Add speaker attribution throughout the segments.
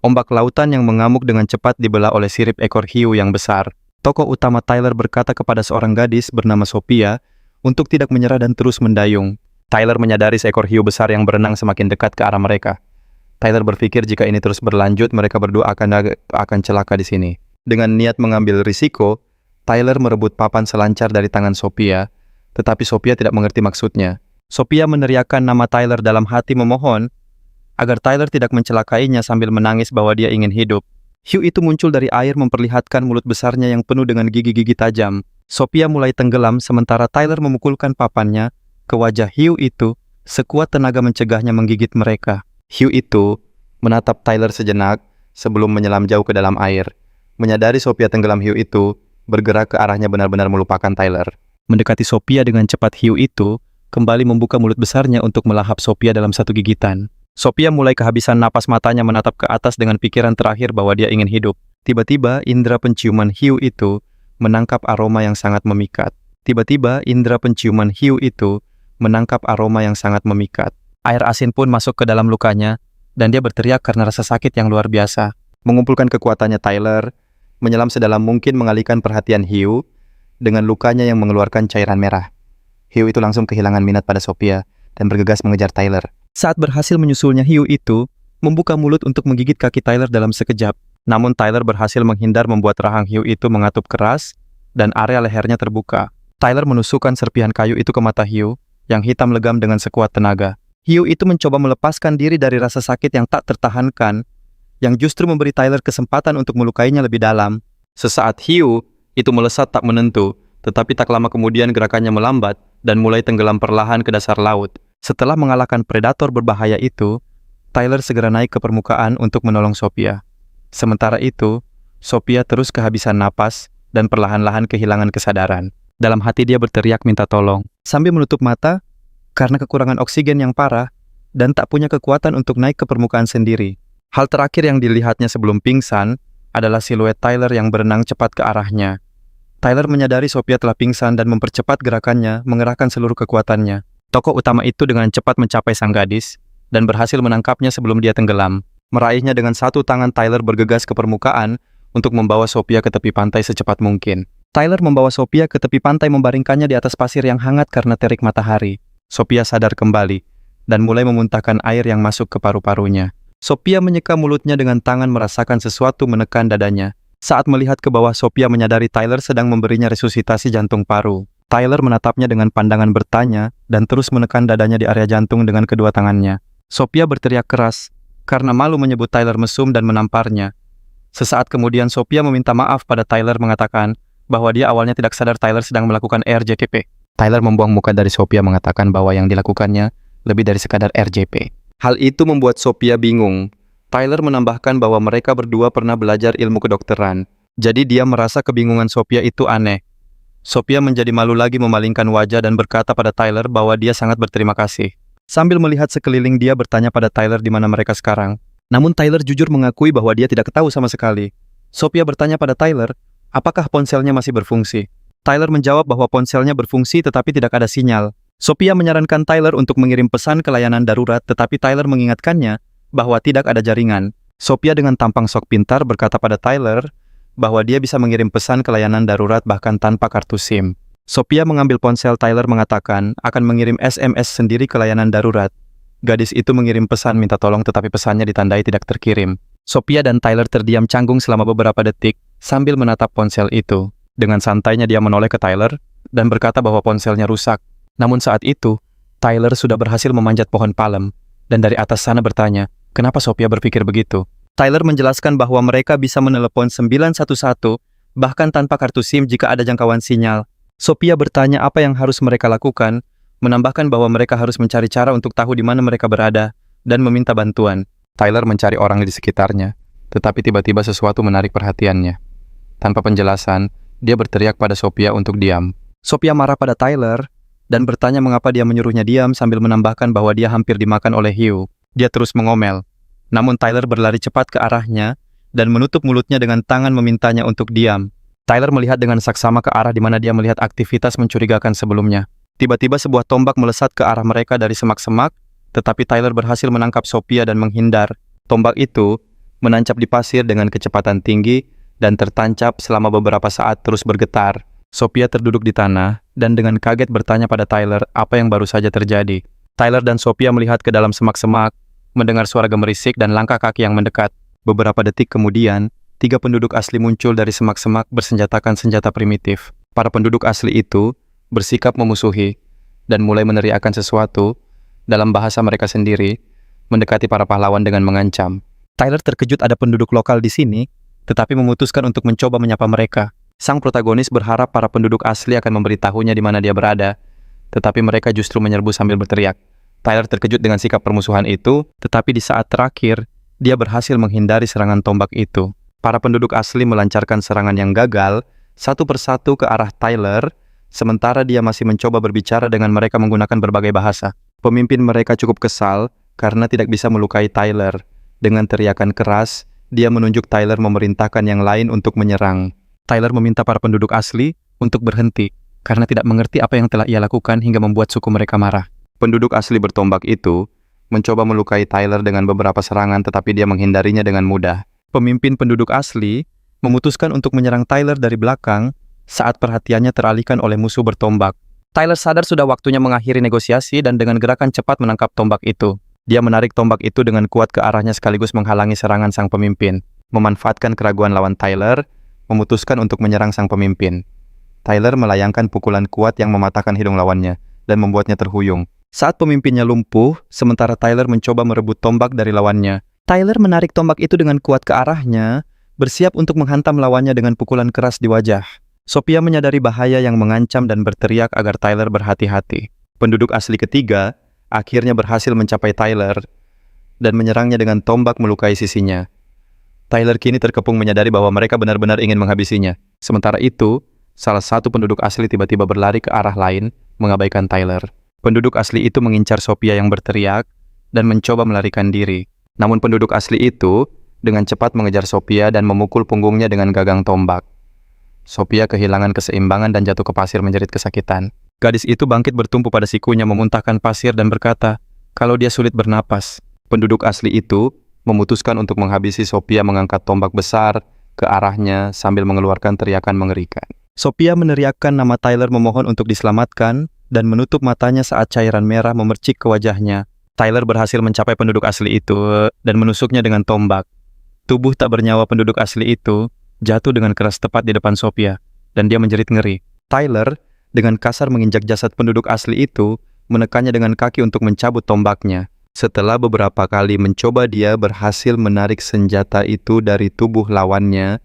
Speaker 1: Ombak lautan yang mengamuk dengan cepat dibelah oleh sirip ekor hiu yang besar. Tokoh utama Tyler berkata kepada seorang gadis bernama Sophia untuk tidak menyerah dan terus mendayung. Tyler menyadari seekor hiu besar yang berenang semakin dekat ke arah mereka. Tyler berpikir jika ini terus berlanjut, mereka berdua akan celaka di sini. Dengan niat mengambil risiko, Tyler merebut papan selancar dari tangan Sophia, tetapi Sophia tidak mengerti maksudnya. Sophia meneriakkan nama Tyler dalam hati memohon agar Tyler tidak mencelakainya sambil menangis bahwa dia ingin hidup. Hiu itu muncul dari air memperlihatkan mulut besarnya yang penuh dengan gigi-gigi tajam. Sophia mulai tenggelam sementara Tyler memukulkan papannya ke wajah hiu itu sekuat tenaga mencegahnya menggigit mereka. Hiu itu menatap Tyler sejenak sebelum menyelam jauh ke dalam air. Menyadari Sophia tenggelam, hiu itu bergerak ke arahnya benar-benar melupakan Tyler. Mendekati Sophia dengan cepat, hiu itu kembali membuka mulut besarnya untuk melahap Sophia dalam satu gigitan. Sophia mulai kehabisan napas, matanya menatap ke atas dengan pikiran terakhir bahwa dia ingin hidup. Tiba-tiba indera penciuman hiu itu menangkap aroma yang sangat memikat. Air asin pun masuk ke dalam lukanya, dan dia berteriak karena rasa sakit yang luar biasa. Mengumpulkan kekuatannya, Tyler menyelam sedalam mungkin mengalihkan perhatian hiu dengan lukanya yang mengeluarkan cairan merah. Hiu itu langsung kehilangan minat pada Sophia dan bergegas mengejar Tyler. Saat berhasil menyusulnya, hiu itu membuka mulut untuk menggigit kaki Tyler dalam sekejap. Namun Tyler berhasil menghindar membuat rahang hiu itu mengatup keras dan area lehernya terbuka. Tyler menusukkan serpihan kayu itu ke mata hiu yang hitam legam dengan sekuat tenaga. Hiu itu mencoba melepaskan diri dari rasa sakit yang tak tertahankan, yang justru memberi Tyler kesempatan untuk melukainya lebih dalam. Sesaat hiu itu melesat tak menentu, tetapi tak lama kemudian gerakannya melambat dan mulai tenggelam perlahan ke dasar laut. Setelah mengalahkan predator berbahaya itu, Tyler segera naik ke permukaan untuk menolong Sophia. Sementara itu, Sophia terus kehabisan napas dan perlahan-lahan kehilangan kesadaran. Dalam hati dia berteriak minta tolong, sambil menutup mata karena kekurangan oksigen yang parah dan tak punya kekuatan untuk naik ke permukaan sendiri. Hal terakhir yang dilihatnya sebelum pingsan adalah siluet Tyler yang berenang cepat ke arahnya. Tyler menyadari Sophia telah pingsan dan mempercepat gerakannya, mengerahkan seluruh kekuatannya. Tokoh utama itu dengan cepat mencapai sang gadis dan berhasil menangkapnya sebelum dia tenggelam. Meraihnya dengan satu tangan, Tyler bergegas ke permukaan untuk membawa Sophia ke tepi pantai secepat mungkin. Tyler membawa Sophia ke tepi pantai, membaringkannya di atas pasir yang hangat karena terik matahari. Sophia sadar kembali dan mulai memuntahkan air yang masuk ke paru-parunya. Sophia menyeka mulutnya dengan tangan, merasakan sesuatu menekan dadanya. Saat melihat ke bawah, Sophia menyadari Tyler sedang memberinya resusitasi jantung paru. Tyler menatapnya dengan pandangan bertanya dan terus menekan dadanya di area jantung dengan kedua tangannya. Sophia berteriak keras karena malu menyebut Tyler mesum dan menamparnya. Sesaat kemudian Sophia meminta maaf pada Tyler, mengatakan bahwa dia awalnya tidak sadar Tyler sedang melakukan RJP. Tyler membuang muka dari Sophia, mengatakan bahwa yang dilakukannya lebih dari sekadar RJP. Hal itu membuat Sophia bingung. Tyler menambahkan bahwa mereka berdua pernah belajar ilmu kedokteran, jadi dia merasa kebingungan Sophia itu aneh. Sophia menjadi malu lagi, memalingkan wajah dan berkata pada Tyler bahwa dia sangat berterima kasih. Sambil melihat sekeliling, dia bertanya pada Tyler di mana mereka sekarang. Namun Tyler jujur mengakui bahwa dia tidak tahu sama sekali. Sophia bertanya pada Tyler, apakah ponselnya masih berfungsi? Tyler menjawab bahwa ponselnya berfungsi tetapi tidak ada sinyal. Sophia menyarankan Tyler untuk mengirim pesan ke layanan darurat, tetapi Tyler mengingatkannya bahwa tidak ada jaringan. Sophia dengan tampang sok pintar berkata pada Tyler bahwa dia bisa mengirim pesan ke layanan darurat bahkan tanpa kartu SIM. Sophia mengambil ponsel Tyler, mengatakan akan mengirim SMS sendiri ke layanan darurat. Gadis itu mengirim pesan minta tolong, tetapi pesannya ditandai tidak terkirim. Sophia dan Tyler terdiam canggung selama beberapa detik sambil menatap ponsel itu. Dengan santainya dia menoleh ke Tyler dan berkata bahwa ponselnya rusak. Namun saat itu, Tyler sudah berhasil memanjat pohon palem dan dari atas sana bertanya, kenapa Sophia berpikir begitu? Tyler menjelaskan bahwa mereka bisa menelepon 911 bahkan tanpa kartu SIM jika ada jangkauan sinyal. Sophia bertanya apa yang harus mereka lakukan, menambahkan bahwa mereka harus mencari cara untuk tahu di mana mereka berada dan meminta bantuan. Tyler mencari orang di sekitarnya, tetapi tiba-tiba sesuatu menarik perhatiannya. Tanpa penjelasan, dia berteriak pada Sophia untuk diam. Sophia marah pada Tyler dan bertanya mengapa dia menyuruhnya diam, sambil menambahkan bahwa dia hampir dimakan oleh hiu. Dia terus mengomel. Namun Tyler berlari cepat ke arahnya dan menutup mulutnya dengan tangan, memintanya untuk diam. Tyler melihat dengan saksama ke arah di mana dia melihat aktivitas mencurigakan sebelumnya. Tiba-tiba sebuah tombak melesat ke arah mereka dari semak-semak, tetapi Tyler berhasil menangkap Sophia dan menghindar. Tombak itu menancap di pasir dengan kecepatan tinggi dan tertancap selama beberapa saat terus bergetar. Sophia terduduk di tanah dan dengan kaget bertanya pada Tyler apa yang baru saja terjadi. Tyler dan Sophia melihat ke dalam semak-semak, mendengar suara gemerisik dan langkah kaki yang mendekat. Beberapa detik kemudian, 3 penduduk asli muncul dari semak-semak bersenjatakan senjata primitif. Para penduduk asli itu bersikap memusuhi dan mulai meneriakkan sesuatu dalam bahasa mereka sendiri, mendekati para pahlawan dengan mengancam. Tyler terkejut ada penduduk lokal di sini, tetapi memutuskan untuk mencoba menyapa mereka. Sang protagonis berharap para penduduk asli akan memberitahunya di mana dia berada, tetapi mereka justru menyerbu sambil berteriak. Tyler terkejut dengan sikap permusuhan itu, tetapi di saat terakhir, dia berhasil menghindari serangan tombak itu. Para penduduk asli melancarkan serangan yang gagal, satu persatu ke arah Tyler, sementara dia masih mencoba berbicara dengan mereka menggunakan berbagai bahasa. Pemimpin mereka cukup kesal karena tidak bisa melukai Tyler. Dengan teriakan keras, dia menunjuk Tyler memerintahkan yang lain untuk menyerang. Tyler meminta para penduduk asli untuk berhenti, karena tidak mengerti apa yang telah ia lakukan hingga membuat suku mereka marah. Penduduk asli bertombak itu mencoba melukai Tyler dengan beberapa serangan, tetapi dia menghindarinya dengan mudah. Pemimpin penduduk asli memutuskan untuk menyerang Tyler dari belakang saat perhatiannya teralihkan oleh musuh bertombak. Tyler sadar sudah waktunya mengakhiri negosiasi dan dengan gerakan cepat menangkap tombak itu. Dia menarik tombak itu dengan kuat ke arahnya sekaligus menghalangi serangan sang pemimpin. Memanfaatkan keraguan lawan Tyler, memutuskan untuk menyerang sang pemimpin. Tyler melayangkan pukulan kuat yang mematahkan hidung lawannya dan membuatnya terhuyung. Saat pemimpinnya lumpuh, sementara Tyler mencoba merebut tombak dari lawannya. Tyler menarik tombak itu dengan kuat ke arahnya, bersiap untuk menghantam lawannya dengan pukulan keras di wajah. Sophia menyadari bahaya yang mengancam dan berteriak agar Tyler berhati-hati. Penduduk asli ketiga akhirnya berhasil mencapai Tyler dan menyerangnya dengan tombak melukai sisinya. Tyler kini terkepung menyadari bahwa mereka benar-benar ingin menghabisinya. Sementara itu, salah satu penduduk asli tiba-tiba berlari ke arah lain, mengabaikan Tyler. Penduduk asli itu mengincar Sophia yang berteriak dan mencoba melarikan diri. Namun penduduk asli itu dengan cepat mengejar Sophia dan memukul punggungnya dengan gagang tombak. Sophia kehilangan keseimbangan dan jatuh ke pasir menjerit kesakitan. Gadis itu bangkit bertumpu pada sikunya memuntahkan pasir dan berkata, kalau dia sulit bernapas. Penduduk asli itu memutuskan untuk menghabisi Sophia mengangkat tombak besar ke arahnya sambil mengeluarkan teriakan mengerikan. Sophia meneriakkan nama Tyler memohon untuk diselamatkan dan menutup matanya saat cairan merah memercik ke wajahnya. Tyler berhasil mencapai penduduk asli itu dan menusuknya dengan tombak. Tubuh tak bernyawa penduduk asli itu jatuh dengan keras tepat di depan Sophia dan dia menjerit ngeri. Tyler dengan kasar menginjak jasad penduduk asli itu, menekannya dengan kaki untuk mencabut tombaknya. Setelah beberapa kali mencoba, dia berhasil menarik senjata itu dari tubuh lawannya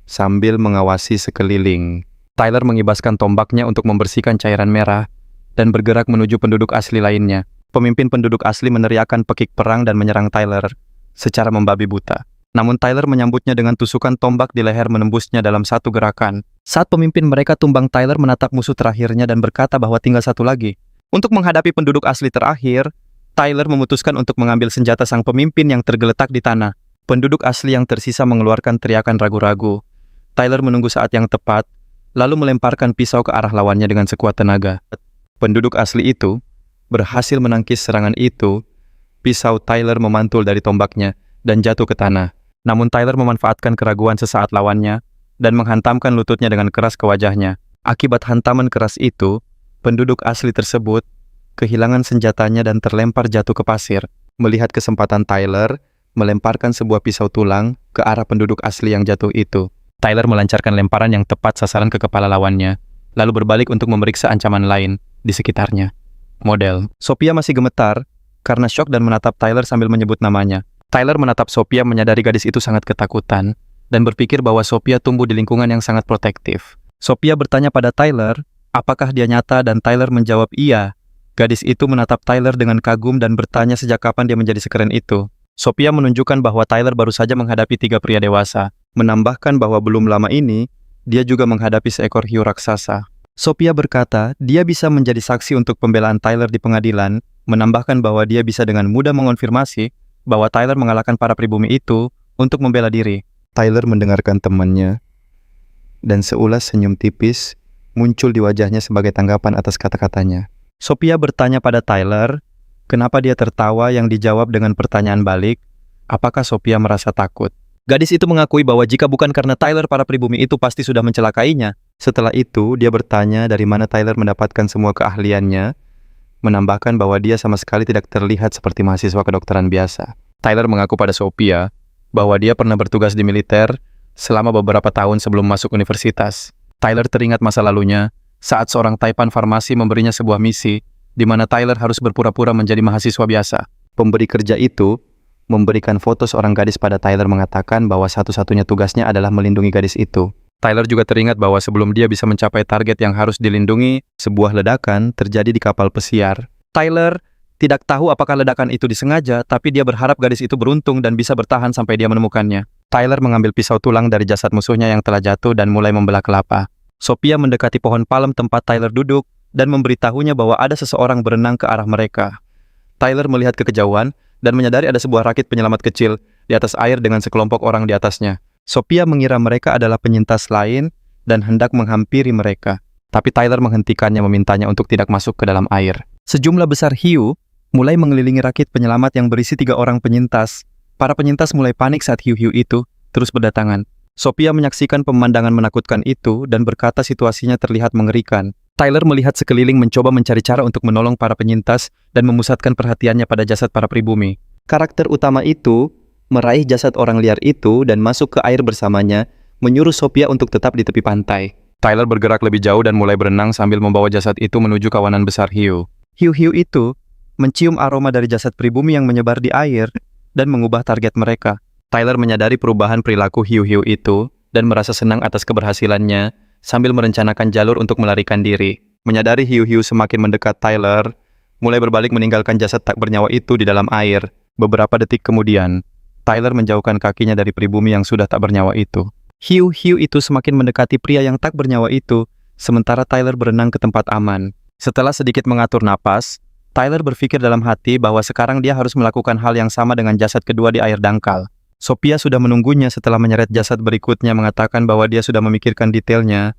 Speaker 1: sambil mengawasi sekeliling. Tyler mengibaskan tombaknya untuk membersihkan cairan merah dan bergerak menuju penduduk asli lainnya. Pemimpin penduduk asli meneriakkan pekik perang dan menyerang Tyler secara membabi buta. Namun Tyler menyambutnya dengan tusukan tombak di leher menembusnya dalam satu gerakan. Saat pemimpin mereka tumbang, Tyler menatap musuh terakhirnya dan berkata bahwa tinggal satu lagi. Untuk menghadapi penduduk asli terakhir, Tyler memutuskan untuk mengambil senjata sang pemimpin yang tergeletak di tanah. Penduduk asli yang tersisa mengeluarkan teriakan ragu-ragu. Tyler menunggu saat yang tepat, lalu melemparkan pisau ke arah lawannya dengan sekuat tenaga. Penduduk asli itu berhasil menangkis serangan itu. Pisau Tyler memantul dari tombaknya dan jatuh ke tanah. Namun Tyler memanfaatkan keraguan sesaat lawannya dan menghantamkan lututnya dengan keras ke wajahnya. Akibat hantaman keras itu, penduduk asli tersebut kehilangan senjatanya dan terlempar jatuh ke pasir. Melihat kesempatan, Tyler melemparkan sebuah pisau tulang ke arah penduduk asli yang jatuh itu. Tyler melancarkan lemparan yang tepat sasaran ke kepala lawannya, lalu berbalik untuk memeriksa ancaman lain di sekitarnya. Model. Sophia masih gemetar karena syok dan menatap Tyler sambil menyebut namanya. Tyler menatap Sophia menyadari gadis itu sangat ketakutan dan berpikir bahwa Sophia tumbuh di lingkungan yang sangat protektif. Sophia bertanya pada Tyler, apakah dia nyata, dan Tyler menjawab iya. Gadis itu menatap Tyler dengan kagum dan bertanya sejak kapan dia menjadi sekeren itu. Sophia menunjukkan bahwa Tyler baru saja menghadapi 3 pria dewasa, menambahkan bahwa belum lama ini, dia juga menghadapi seekor hiu raksasa. Sophia berkata, dia bisa menjadi saksi untuk pembelaan Tyler di pengadilan, menambahkan bahwa dia bisa dengan mudah mengonfirmasi bahwa Tyler mengalahkan para pribumi itu untuk membela diri. Tyler mendengarkan temannya, dan seulas senyum tipis muncul di wajahnya sebagai tanggapan atas kata-katanya. Sophia bertanya pada Tyler, kenapa dia tertawa, yang dijawab dengan pertanyaan balik, apakah Sophia merasa takut? Gadis itu mengakui bahwa jika bukan karena Tyler, para pribumi itu pasti sudah mencelakainya. Setelah itu, dia bertanya dari mana Tyler mendapatkan semua keahliannya, menambahkan bahwa dia sama sekali tidak terlihat seperti mahasiswa kedokteran biasa. Tyler mengaku pada Sophia bahwa dia pernah bertugas di militer selama beberapa tahun sebelum masuk universitas. Tyler teringat masa lalunya saat seorang taipan farmasi memberinya sebuah misi di mana Tyler harus berpura-pura menjadi mahasiswa biasa. Pemberi kerja itu memberikan foto seorang gadis pada Tyler, mengatakan bahwa satu-satunya tugasnya adalah melindungi gadis itu. Tyler juga teringat bahwa sebelum dia bisa mencapai target yang harus dilindungi, sebuah ledakan terjadi di kapal pesiar. Tyler tidak tahu apakah ledakan itu disengaja, tapi dia berharap gadis itu beruntung dan bisa bertahan sampai dia menemukannya. Tyler mengambil pisau tulang dari jasad musuhnya yang telah jatuh dan mulai membelah kelapa. Sophia mendekati pohon palem tempat Tyler duduk dan memberitahunya bahwa ada seseorang berenang ke arah mereka. Tyler melihat ke kejauhan dan menyadari ada sebuah rakit penyelamat kecil di atas air dengan sekelompok orang di atasnya. Sophia mengira mereka adalah penyintas lain dan hendak menghampiri mereka. Tapi Tyler menghentikannya, memintanya untuk tidak masuk ke dalam air. Sejumlah besar hiu mulai mengelilingi rakit penyelamat yang berisi 3 orang penyintas. Para penyintas mulai panik saat hiu-hiu itu terus berdatangan. Sophia menyaksikan pemandangan menakutkan itu dan berkata situasinya terlihat mengerikan. Tyler melihat sekeliling, mencoba mencari cara untuk menolong para penyintas dan memusatkan perhatiannya pada jasad para pribumi. Karakter utama itu meraih jasad orang liar itu dan masuk ke air bersamanya, menyuruh Sophia untuk tetap di tepi pantai. Tyler bergerak lebih jauh dan mulai berenang sambil membawa jasad itu menuju kawanan besar hiu. Hiu-hiu itu mencium aroma dari jasad pribumi yang menyebar di air dan mengubah target mereka. Tyler menyadari perubahan perilaku hiu-hiu itu dan merasa senang atas keberhasilannya sambil merencanakan jalur untuk melarikan diri. Menyadari hiu-hiu semakin mendekat, Tyler mulai berbalik meninggalkan jasad tak bernyawa itu di dalam air. Beberapa detik kemudian, Tyler menjauhkan kakinya dari pribumi yang sudah tak bernyawa itu. Hiu-hiu itu semakin mendekati pria yang tak bernyawa itu, sementara Tyler berenang ke tempat aman. Setelah sedikit mengatur napas, Tyler berpikir dalam hati bahwa sekarang dia harus melakukan hal yang sama dengan jasad kedua di air dangkal. Sophia sudah menunggunya setelah menyeret jasad berikutnya, mengatakan bahwa dia sudah memikirkan detailnya,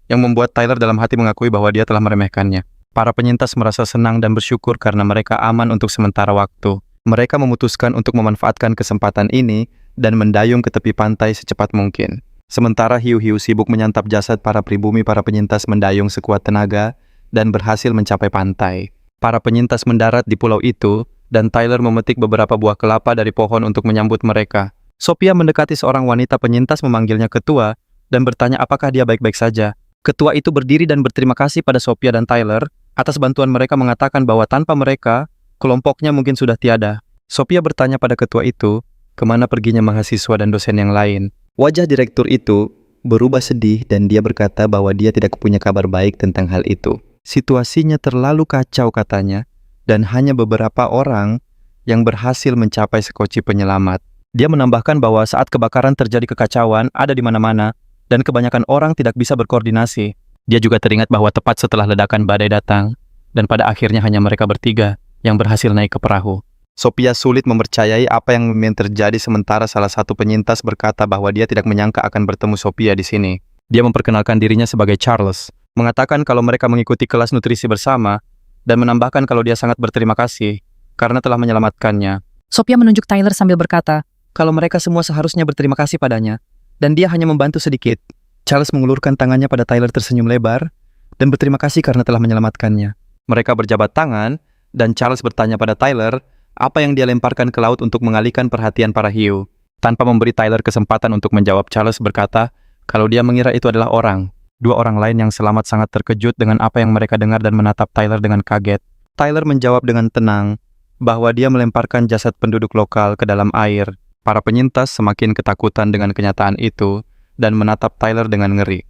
Speaker 1: yang membuat Tyler dalam hati mengakui bahwa dia telah meremehkannya. Para penyintas merasa senang dan bersyukur karena mereka aman untuk sementara waktu. Mereka memutuskan untuk memanfaatkan kesempatan ini dan mendayung ke tepi pantai secepat mungkin. Sementara hiu-hiu sibuk menyantap jasad para pribumi, para penyintas mendayung sekuat tenaga dan berhasil mencapai pantai. Para penyintas mendarat di pulau itu, dan Tyler memetik beberapa buah kelapa dari pohon untuk menyambut mereka. Sophia mendekati seorang wanita penyintas, memanggilnya ketua, dan bertanya apakah dia baik-baik saja. Ketua itu berdiri dan berterima kasih pada Sophia dan Tyler atas bantuan mereka, mengatakan bahwa tanpa mereka, kelompoknya mungkin sudah tiada. Sophia bertanya pada ketua itu, kemana perginya mahasiswa dan dosen yang lain. Wajah direktur itu berubah sedih dan dia berkata bahwa dia tidak punya kabar baik tentang hal itu. Situasinya terlalu kacau, katanya, dan hanya beberapa orang yang berhasil mencapai sekoci penyelamat. Dia menambahkan bahwa saat kebakaran terjadi kekacauan ada di mana-mana dan kebanyakan orang tidak bisa berkoordinasi. Dia juga teringat bahwa tepat setelah ledakan badai datang dan pada akhirnya hanya mereka bertiga yang berhasil naik ke perahu. Sophia sulit mempercayai apa yang terjadi, sementara salah satu penyintas berkata bahwa dia tidak menyangka akan bertemu Sophia di sini. Dia memperkenalkan dirinya sebagai Charles, mengatakan kalau mereka mengikuti kelas nutrisi bersama, dan menambahkan kalau dia sangat berterima kasih karena telah menyelamatkannya.
Speaker 2: Sophia menunjuk Tyler sambil berkata,
Speaker 1: kalau mereka semua seharusnya berterima kasih padanya, dan dia hanya membantu sedikit. Charles mengulurkan tangannya pada Tyler, tersenyum lebar, dan berterima kasih karena telah menyelamatkannya. Mereka berjabat tangan, dan Charles bertanya pada Tyler apa yang dia lemparkan ke laut untuk mengalihkan perhatian para hiu. Tanpa memberi Tyler kesempatan untuk menjawab, Charles berkata kalau dia mengira itu adalah orang. 2 orang lain yang selamat sangat terkejut dengan apa yang mereka dengar dan menatap Tyler dengan kaget. Tyler menjawab dengan tenang bahwa dia melemparkan jasad penduduk lokal ke dalam air. Para penyintas semakin ketakutan dengan kenyataan itu dan menatap Tyler dengan ngeri.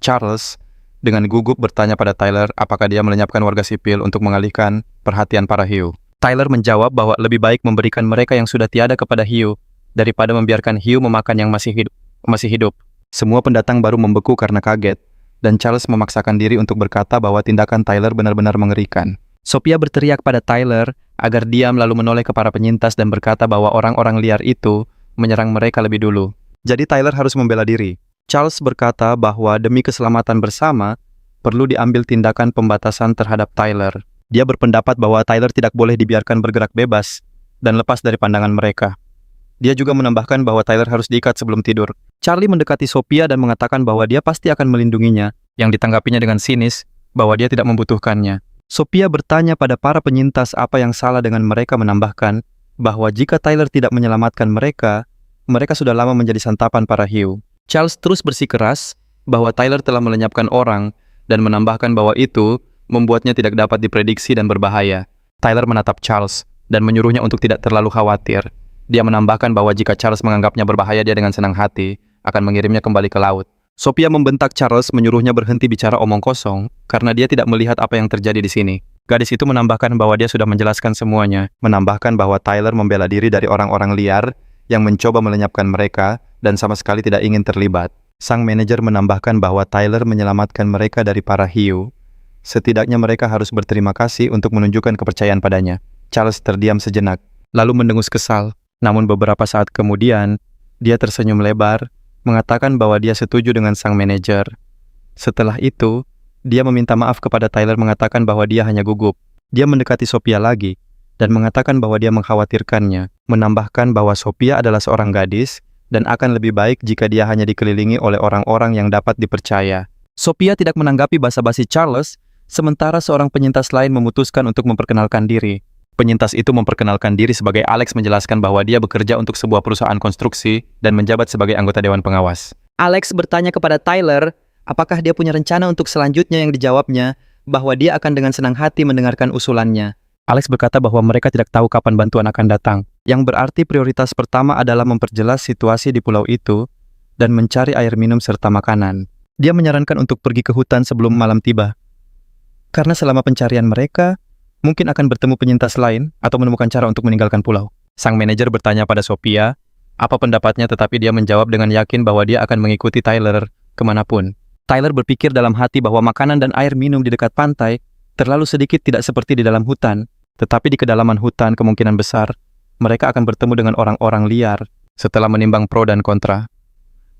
Speaker 1: Charles dengan gugup bertanya pada Tyler apakah dia melenyapkan warga sipil untuk mengalihkan perhatian para hiu. Tyler menjawab bahwa lebih baik memberikan mereka yang sudah tiada kepada hiu daripada membiarkan hiu memakan yang masih hidup. Semua pendatang baru membeku karena kaget, dan Charles memaksakan diri untuk berkata bahwa tindakan Tyler benar-benar mengerikan. Sophia berteriak pada Tyler agar diam, lalu menoleh ke para penyintas dan berkata bahwa orang-orang liar itu menyerang mereka lebih dulu. Jadi Tyler harus membela diri. Charles berkata bahwa demi keselamatan bersama, perlu diambil tindakan pembatasan terhadap Tyler. Dia berpendapat bahwa Tyler tidak boleh dibiarkan bergerak bebas dan lepas dari pandangan mereka. Dia juga menambahkan bahwa Tyler harus diikat sebelum tidur. Charlie mendekati Sophia dan mengatakan bahwa dia pasti akan melindunginya, yang ditanggapinya dengan sinis bahwa dia tidak membutuhkannya. Sophia bertanya pada para penyintas apa yang salah dengan mereka, menambahkan bahwa jika Tyler tidak menyelamatkan mereka, mereka sudah lama menjadi santapan para hiu. Charles terus bersikeras bahwa Tyler telah melenyapkan orang dan menambahkan bahwa itu membuatnya tidak dapat diprediksi dan berbahaya. Tyler menatap Charles dan menyuruhnya untuk tidak terlalu khawatir. Dia menambahkan bahwa jika Charles menganggapnya berbahaya, dia dengan senang hati akan mengirimnya kembali ke laut. Sophia membentak Charles, menyuruhnya berhenti bicara omong kosong karena dia tidak melihat apa yang terjadi di sini. Gadis itu menambahkan bahwa dia sudah menjelaskan semuanya, menambahkan bahwa Tyler membela diri dari orang-orang liar yang mencoba melenyapkan mereka dan sama sekali tidak ingin terlibat. Sang manajer menambahkan bahwa Tyler menyelamatkan mereka dari para hiu. Setidaknya mereka harus berterima kasih untuk menunjukkan kepercayaan padanya. Charles terdiam sejenak, lalu mendengus kesal. Namun beberapa saat kemudian, dia tersenyum lebar, mengatakan bahwa dia setuju dengan sang manajer. Setelah itu, dia meminta maaf kepada Tyler, mengatakan bahwa dia hanya gugup. Dia mendekati Sophia lagi, dan mengatakan bahwa dia mengkhawatirkannya, menambahkan bahwa Sophia adalah seorang gadis, dan akan lebih baik jika dia hanya dikelilingi oleh orang-orang yang dapat dipercaya. Sophia tidak menanggapi basa-basi Charles, sementara seorang penyintas lain memutuskan untuk memperkenalkan diri. Penyintas itu memperkenalkan diri sebagai Alex, menjelaskan bahwa dia bekerja untuk sebuah perusahaan konstruksi dan menjabat sebagai anggota Dewan Pengawas. Alex bertanya kepada Tyler, apakah dia punya rencana untuk selanjutnya, yang dijawabnya bahwa dia akan dengan senang hati mendengarkan usulannya. Alex berkata bahwa mereka tidak tahu kapan bantuan akan datang, yang berarti prioritas pertama adalah memperjelas situasi di pulau itu dan mencari air minum serta makanan. Dia menyarankan untuk pergi ke hutan sebelum malam tiba, karena selama pencarian mereka mungkin akan bertemu penyintas lain atau menemukan cara untuk meninggalkan pulau. Sang manajer bertanya pada Sophia apa pendapatnya, tetapi dia menjawab dengan yakin bahwa dia akan mengikuti Tyler kemanapun. Tyler berpikir dalam hati bahwa makanan dan air minum di dekat pantai terlalu sedikit, tidak seperti di dalam hutan, tetapi di kedalaman hutan kemungkinan besar mereka akan bertemu dengan orang-orang liar. Setelah menimbang pro dan kontra,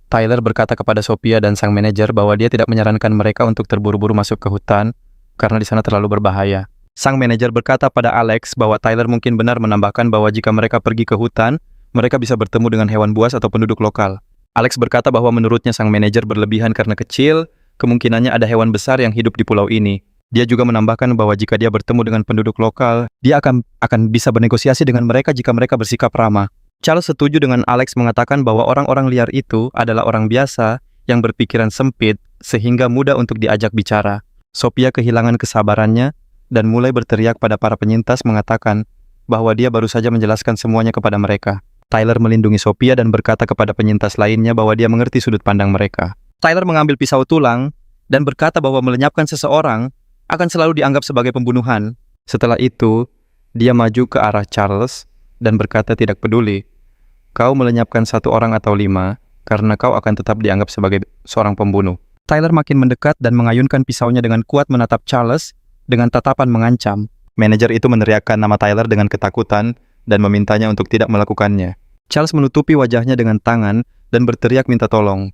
Speaker 1: Tyler berkata kepada Sophia dan sang manajer bahwa dia tidak menyarankan mereka untuk terburu-buru masuk ke hutan karena di sana terlalu berbahaya. Sang manajer berkata pada Alex bahwa Tyler mungkin benar, menambahkan bahwa jika mereka pergi ke hutan, mereka bisa bertemu dengan hewan buas atau penduduk lokal. Alex berkata bahwa menurutnya sang manajer berlebihan karena kecil kemungkinannya ada hewan besar yang hidup di pulau ini. Dia juga menambahkan bahwa jika dia bertemu dengan penduduk lokal, dia akan bisa bernegosiasi dengan mereka jika mereka bersikap ramah. Charles setuju dengan Alex, mengatakan bahwa orang-orang liar itu adalah orang biasa yang berpikiran sempit sehingga mudah untuk diajak bicara. Sophia kehilangan kesabarannya dan mulai berteriak pada para penyintas, mengatakan bahwa dia baru saja menjelaskan semuanya kepada mereka. Tyler melindungi Sophia dan berkata kepada penyintas lainnya bahwa dia mengerti sudut pandang mereka. Tyler mengambil pisau tulang dan berkata bahwa melenyapkan seseorang akan selalu dianggap sebagai pembunuhan. Setelah itu, dia maju ke arah Charles dan berkata, tidak peduli kau melenyapkan 1 orang atau 5, karena kau akan tetap dianggap sebagai seorang pembunuh. Tyler makin mendekat dan mengayunkan pisaunya dengan kuat, menatap Charles dengan tatapan mengancam. Manajer itu meneriakkan nama Tyler dengan ketakutan dan memintanya untuk tidak melakukannya. Charles menutupi wajahnya dengan tangan dan berteriak minta tolong.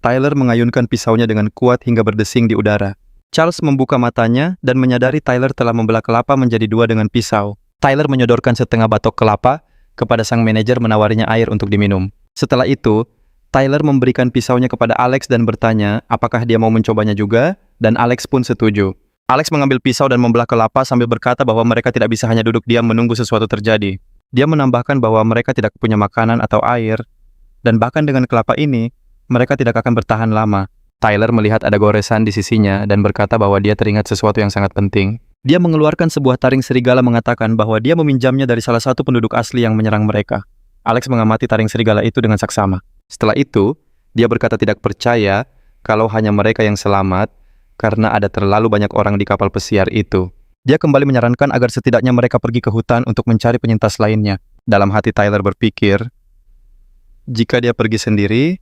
Speaker 1: Tyler mengayunkan pisaunya dengan kuat hingga berdesing di udara. Charles membuka matanya dan menyadari Tyler telah membelah kelapa menjadi 2 dengan pisau. Tyler menyodorkan setengah batok kelapa kepada sang manajer, menawarinya air untuk diminum. Setelah itu, Tyler memberikan pisaunya kepada Alex dan bertanya apakah dia mau mencobanya juga, dan Alex pun setuju. Alex mengambil pisau dan membelah kelapa sambil berkata bahwa mereka tidak bisa hanya duduk diam menunggu sesuatu terjadi. Dia menambahkan bahwa mereka tidak punya makanan atau air, dan bahkan dengan kelapa ini, mereka tidak akan bertahan lama. Tyler melihat ada goresan di sisinya dan berkata bahwa dia teringat sesuatu yang sangat penting. Dia mengeluarkan sebuah taring serigala, mengatakan bahwa dia meminjamnya dari salah satu penduduk asli yang menyerang mereka. Alex mengamati taring serigala itu dengan saksama. Setelah itu, dia berkata tidak percaya kalau hanya mereka yang selamat, karena ada terlalu banyak orang di kapal pesiar itu. Dia kembali menyarankan agar setidaknya mereka pergi ke hutan untuk mencari penyintas lainnya. Dalam hati Tyler berpikir, jika dia pergi sendiri,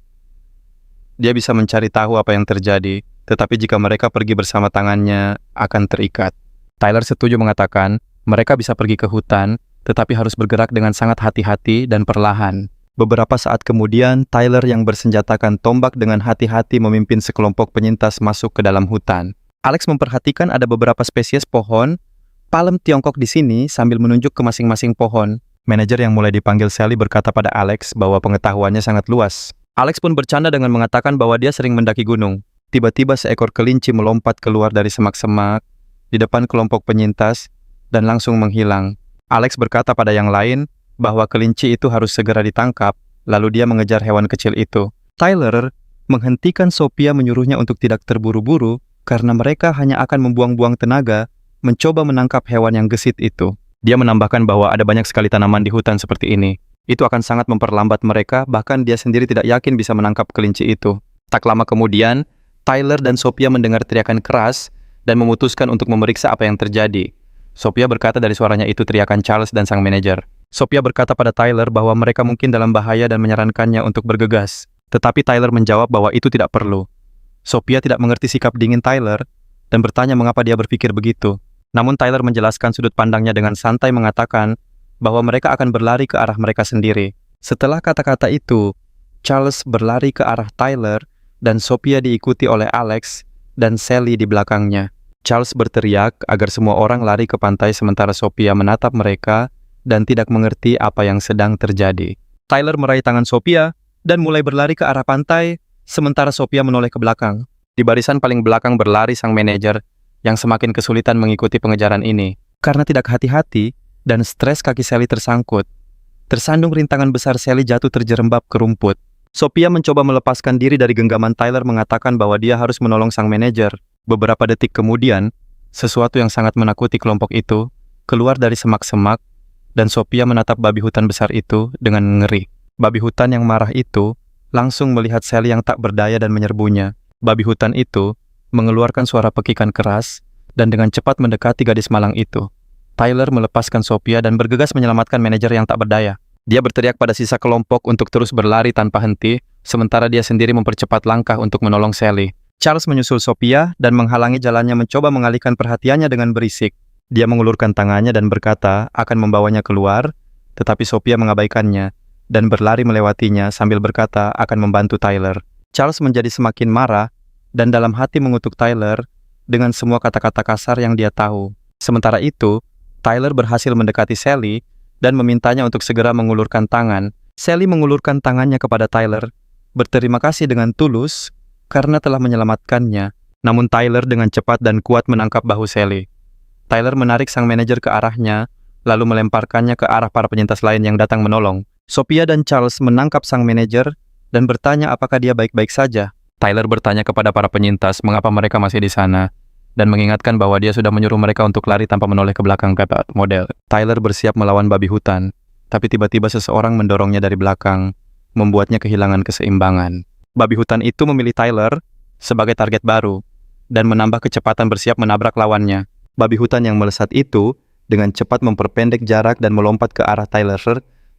Speaker 1: dia bisa mencari tahu apa yang terjadi, tetapi jika mereka pergi bersama, tangannya akan terikat. Tyler setuju, mengatakan mereka bisa pergi ke hutan, tetapi harus bergerak dengan sangat hati-hati dan perlahan. Beberapa saat kemudian, Tyler yang bersenjatakan tombak dengan hati-hati memimpin sekelompok penyintas masuk ke dalam hutan. Alex memperhatikan ada beberapa spesies pohon palem Tiongkok di sini sambil menunjuk ke masing-masing pohon. Manajer yang mulai dipanggil Sally berkata pada Alex bahwa pengetahuannya sangat luas. Alex pun bercanda dengan mengatakan bahwa dia sering mendaki gunung. Tiba-tiba seekor kelinci melompat keluar dari semak-semak di depan kelompok penyintas dan langsung menghilang. Alex berkata pada yang lain bahwa kelinci itu harus segera ditangkap, lalu dia mengejar hewan kecil itu. Tyler menghentikan Sophia menyuruhnya untuk tidak terburu-buru karena mereka hanya akan membuang-buang tenaga mencoba menangkap hewan yang gesit itu. Dia menambahkan bahwa ada banyak sekali tanaman di hutan seperti ini. Itu akan sangat memperlambat mereka, bahkan dia sendiri tidak yakin bisa menangkap kelinci itu. Tak lama kemudian, Tyler dan Sophia mendengar teriakan keras dan memutuskan untuk memeriksa apa yang terjadi. Sophia berkata dari suaranya itu teriakan Charles dan sang manajer. Sophia berkata pada Tyler bahwa mereka mungkin dalam bahaya dan menyarankannya untuk bergegas. Tetapi Tyler menjawab bahwa itu tidak perlu. Sophia tidak mengerti sikap dingin Tyler dan bertanya mengapa dia berpikir begitu. Namun Tyler menjelaskan sudut pandangnya dengan santai mengatakan bahwa mereka akan berlari ke arah mereka sendiri. Setelah kata-kata itu, Charles berlari ke arah Tyler dan Sophia diikuti oleh Alex dan Sally di belakangnya. Charles berteriak agar semua orang lari ke pantai sementara Sophia menatap mereka dan tidak mengerti apa yang sedang terjadi. Tyler meraih tangan Sophia dan mulai berlari ke arah pantai sementara Sophia menoleh ke belakang. Di barisan paling belakang berlari sang manajer yang semakin kesulitan mengikuti pengejaran ini. Karena tidak hati-hati dan stres kaki Sally tersangkut. Tersandung rintangan besar Sally jatuh terjerembab ke rumput. Sophia mencoba melepaskan diri dari genggaman Tyler mengatakan bahwa dia harus menolong sang manajer. Beberapa detik kemudian, sesuatu yang sangat menakuti kelompok itu keluar dari semak-semak dan Sophia menatap babi hutan besar itu dengan ngeri. Babi hutan yang marah itu langsung melihat Sally yang tak berdaya dan menyerbunya. Babi hutan itu mengeluarkan suara pekikan keras dan dengan cepat mendekati gadis malang itu. Tyler melepaskan Sophia dan bergegas menyelamatkan manajer yang tak berdaya. Dia berteriak pada sisa kelompok untuk terus berlari tanpa henti, sementara dia sendiri mempercepat langkah untuk menolong Sally. Charles menyusul Sophia dan menghalangi jalannya mencoba mengalihkan perhatiannya dengan berisik. Dia mengulurkan tangannya dan berkata akan membawanya keluar, tetapi Sophia mengabaikannya dan berlari melewatinya sambil berkata akan membantu Tyler. Charles menjadi semakin marah dan dalam hati mengutuk Tyler dengan semua kata-kata kasar yang dia tahu. Sementara itu, Tyler berhasil mendekati Sally dan memintanya untuk segera mengulurkan tangan. Sally mengulurkan tangannya kepada Tyler, berterima kasih dengan tulus karena telah menyelamatkannya. Namun Tyler dengan cepat dan kuat menangkap bahu Sally. Tyler menarik sang manajer ke arahnya, lalu melemparkannya ke arah para penyintas lain yang datang menolong. Sophia dan Charles menangkap sang manajer dan bertanya apakah dia baik-baik saja. Tyler bertanya kepada para penyintas mengapa mereka masih di sana dan mengingatkan bahwa dia sudah menyuruh mereka untuk lari tanpa menoleh ke belakang kata model. Tyler bersiap melawan babi hutan, tapi tiba-tiba seseorang mendorongnya dari belakang, membuatnya kehilangan keseimbangan. Babi hutan itu memilih Tyler sebagai target baru dan menambah kecepatan bersiap menabrak lawannya. Babi hutan yang melesat itu dengan cepat memperpendek jarak dan melompat ke arah Tyler,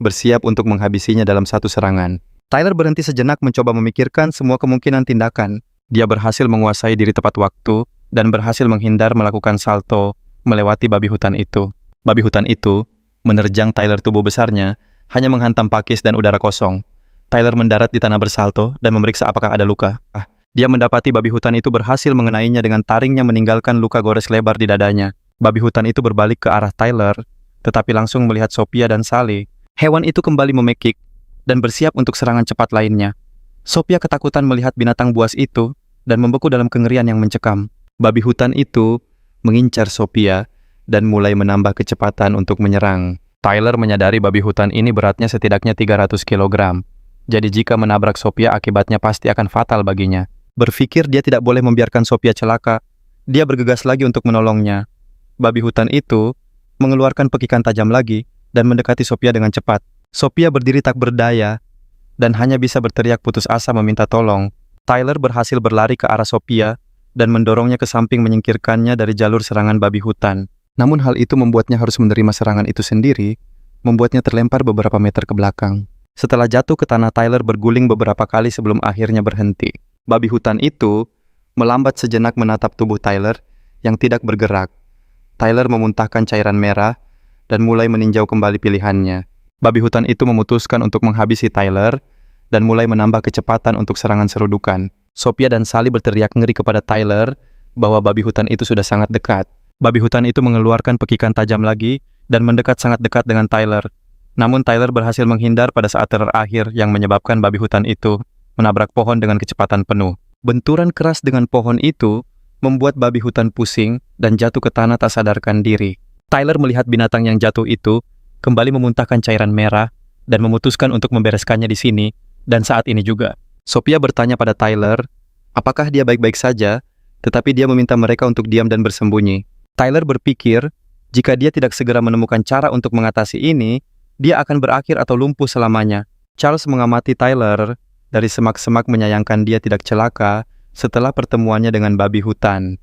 Speaker 1: bersiap untuk menghabisinya dalam satu serangan. Tyler berhenti sejenak mencoba memikirkan semua kemungkinan tindakan. Dia berhasil menguasai diri tepat waktu dan berhasil menghindar melakukan salto melewati babi hutan itu. Babi hutan itu menerjang Tyler tubuh besarnya, hanya menghantam pakis dan udara kosong. Tyler mendarat di tanah bersalto dan memeriksa apakah ada luka. Dia mendapati babi hutan itu berhasil mengenainya dengan taringnya meninggalkan luka gores lebar di dadanya. Babi hutan itu berbalik ke arah Tyler, tetapi langsung melihat Sophia dan Sally. Hewan itu kembali memekik dan bersiap untuk serangan cepat lainnya. Sophia ketakutan melihat binatang buas itu dan membeku dalam kengerian yang mencekam. Babi hutan itu mengincar Sophia dan mulai menambah kecepatan untuk menyerang. Tyler menyadari babi hutan ini beratnya setidaknya 300 kg. Jadi jika menabrak Sophia akibatnya pasti akan fatal baginya. Berpikir dia tidak boleh membiarkan Sophia celaka, dia bergegas lagi untuk menolongnya. Babi hutan itu mengeluarkan pekikan tajam lagi dan mendekati Sophia dengan cepat. Sophia berdiri tak berdaya dan hanya bisa berteriak putus asa meminta tolong. Tyler berhasil berlari ke arah Sophia dan mendorongnya ke samping menyingkirkannya dari jalur serangan babi hutan. Namun hal itu membuatnya harus menerima serangan itu sendiri, membuatnya terlempar beberapa meter ke belakang. Setelah jatuh ke tanah, Tyler berguling beberapa kali sebelum akhirnya berhenti. Babi hutan itu melambat sejenak menatap tubuh Tyler yang tidak bergerak. Tyler memuntahkan cairan merah dan mulai meninjau kembali pilihannya. Babi hutan itu memutuskan untuk menghabisi Tyler dan mulai menambah kecepatan untuk serangan serudukan. Sophia dan Sally berteriak ngeri kepada Tyler bahwa babi hutan itu sudah sangat dekat. Babi hutan itu mengeluarkan pekikan tajam lagi dan mendekat sangat dekat dengan Tyler. Namun Tyler berhasil menghindar pada saat terakhir yang menyebabkan babi hutan itu menabrak pohon dengan kecepatan penuh. Benturan keras dengan pohon itu membuat babi hutan pusing dan jatuh ke tanah tak sadarkan diri. Tyler melihat binatang yang jatuh itu kembali memuntahkan cairan merah dan memutuskan untuk membereskannya di sini dan saat ini juga. Sophia bertanya pada Tyler, apakah dia baik-baik saja, tetapi dia meminta mereka untuk diam dan bersembunyi. Tyler berpikir, jika dia tidak segera menemukan cara untuk mengatasi ini, dia akan berakhir atau lumpuh selamanya. Charles mengamati Tyler dari semak-semak menyayangkan dia tidak celaka setelah pertemuannya dengan babi hutan.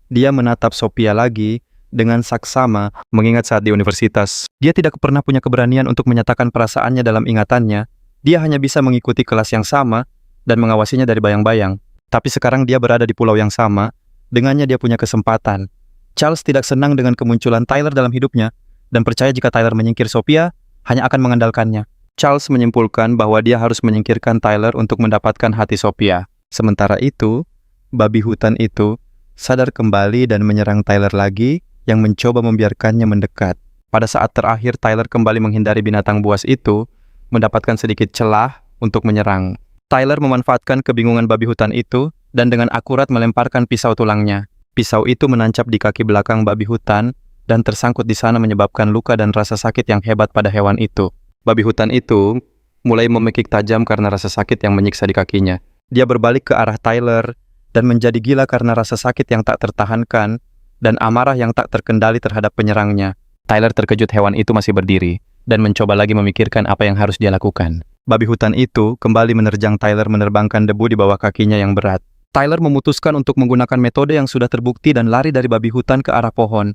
Speaker 1: Dia menatap Sophia lagi dengan saksama mengingat saat di universitas. Dia tidak pernah punya keberanian untuk menyatakan perasaannya dalam ingatannya. Dia hanya bisa mengikuti kelas yang sama dan mengawasinya dari bayang-bayang. Tapi sekarang dia berada di pulau yang sama, dengannya dia punya kesempatan. Charles tidak senang dengan kemunculan Tyler dalam hidupnya dan percaya jika Tyler menyingkir Sophia, hanya akan mengandalkannya. Charles menyimpulkan bahwa dia harus menyingkirkan Tyler untuk mendapatkan hati Sophia. Sementara itu, babi hutan itu sadar kembali dan menyerang Tyler lagi yang mencoba membiarkannya mendekat. Pada saat terakhir Tyler kembali menghindari binatang buas itu, mendapatkan sedikit celah untuk menyerang. Tyler memanfaatkan kebingungan babi hutan itu dan dengan akurat melemparkan pisau tulangnya. Pisau itu menancap di kaki belakang babi hutan dan tersangkut di sana menyebabkan luka dan rasa sakit yang hebat pada hewan itu. Babi hutan itu mulai memekik tajam karena rasa sakit yang menyiksa di kakinya. Dia berbalik ke arah Tyler dan menjadi gila karena rasa sakit yang tak tertahankan dan amarah yang tak terkendali terhadap penyerangnya. Tyler terkejut hewan itu masih berdiri dan mencoba lagi memikirkan apa yang harus dia lakukan. Babi hutan itu kembali menerjang Tyler menerbangkan debu di bawah kakinya yang berat. Tyler memutuskan untuk menggunakan metode yang sudah terbukti dan lari dari babi hutan ke arah pohon.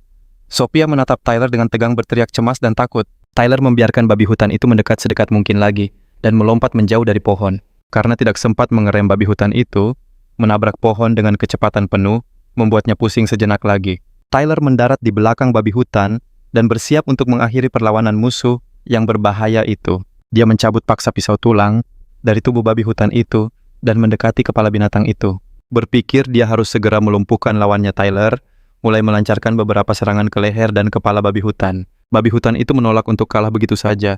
Speaker 1: Sophia menatap Tyler dengan tegang berteriak cemas dan takut. Tyler membiarkan babi hutan itu mendekat sedekat mungkin lagi dan melompat menjauh dari pohon. Karena tidak sempat mengerem babi hutan itu, menabrak pohon dengan kecepatan penuh, membuatnya pusing sejenak lagi. Tyler mendarat di belakang babi hutan dan bersiap untuk mengakhiri perlawanan musuh yang berbahaya itu. Dia mencabut paksa pisau tulang dari tubuh babi hutan itu dan mendekati kepala binatang itu. Berpikir dia harus segera melumpuhkan lawannya Tyler, mulai melancarkan beberapa serangan ke leher dan kepala babi hutan. Babi hutan itu menolak untuk kalah begitu saja,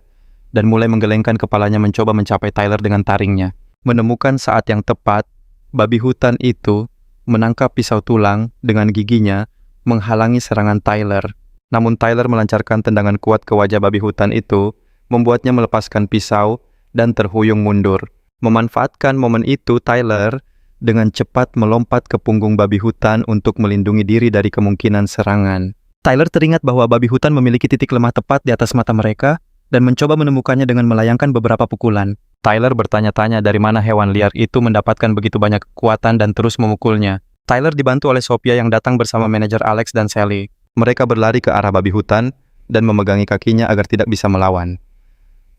Speaker 1: dan mulai menggelengkan kepalanya mencoba mencapai Tyler dengan taringnya. Menemukan saat yang tepat, babi hutan itu menangkap pisau tulang dengan giginya, menghalangi serangan Tyler. Namun Tyler melancarkan tendangan kuat ke wajah babi hutan itu, membuatnya melepaskan pisau dan terhuyung mundur. Memanfaatkan momen itu, Tyler dengan cepat melompat ke punggung babi hutan untuk melindungi diri dari kemungkinan serangan. Tyler teringat bahwa babi hutan memiliki titik lemah tepat di atas mata mereka dan mencoba menemukannya dengan melayangkan beberapa pukulan. Tyler bertanya-tanya dari mana hewan liar itu mendapatkan begitu banyak kekuatan dan terus memukulnya. Tyler dibantu oleh Sophia yang datang bersama manajer Alex dan Sally. Mereka berlari ke arah babi hutan dan memegangi kakinya agar tidak bisa melawan.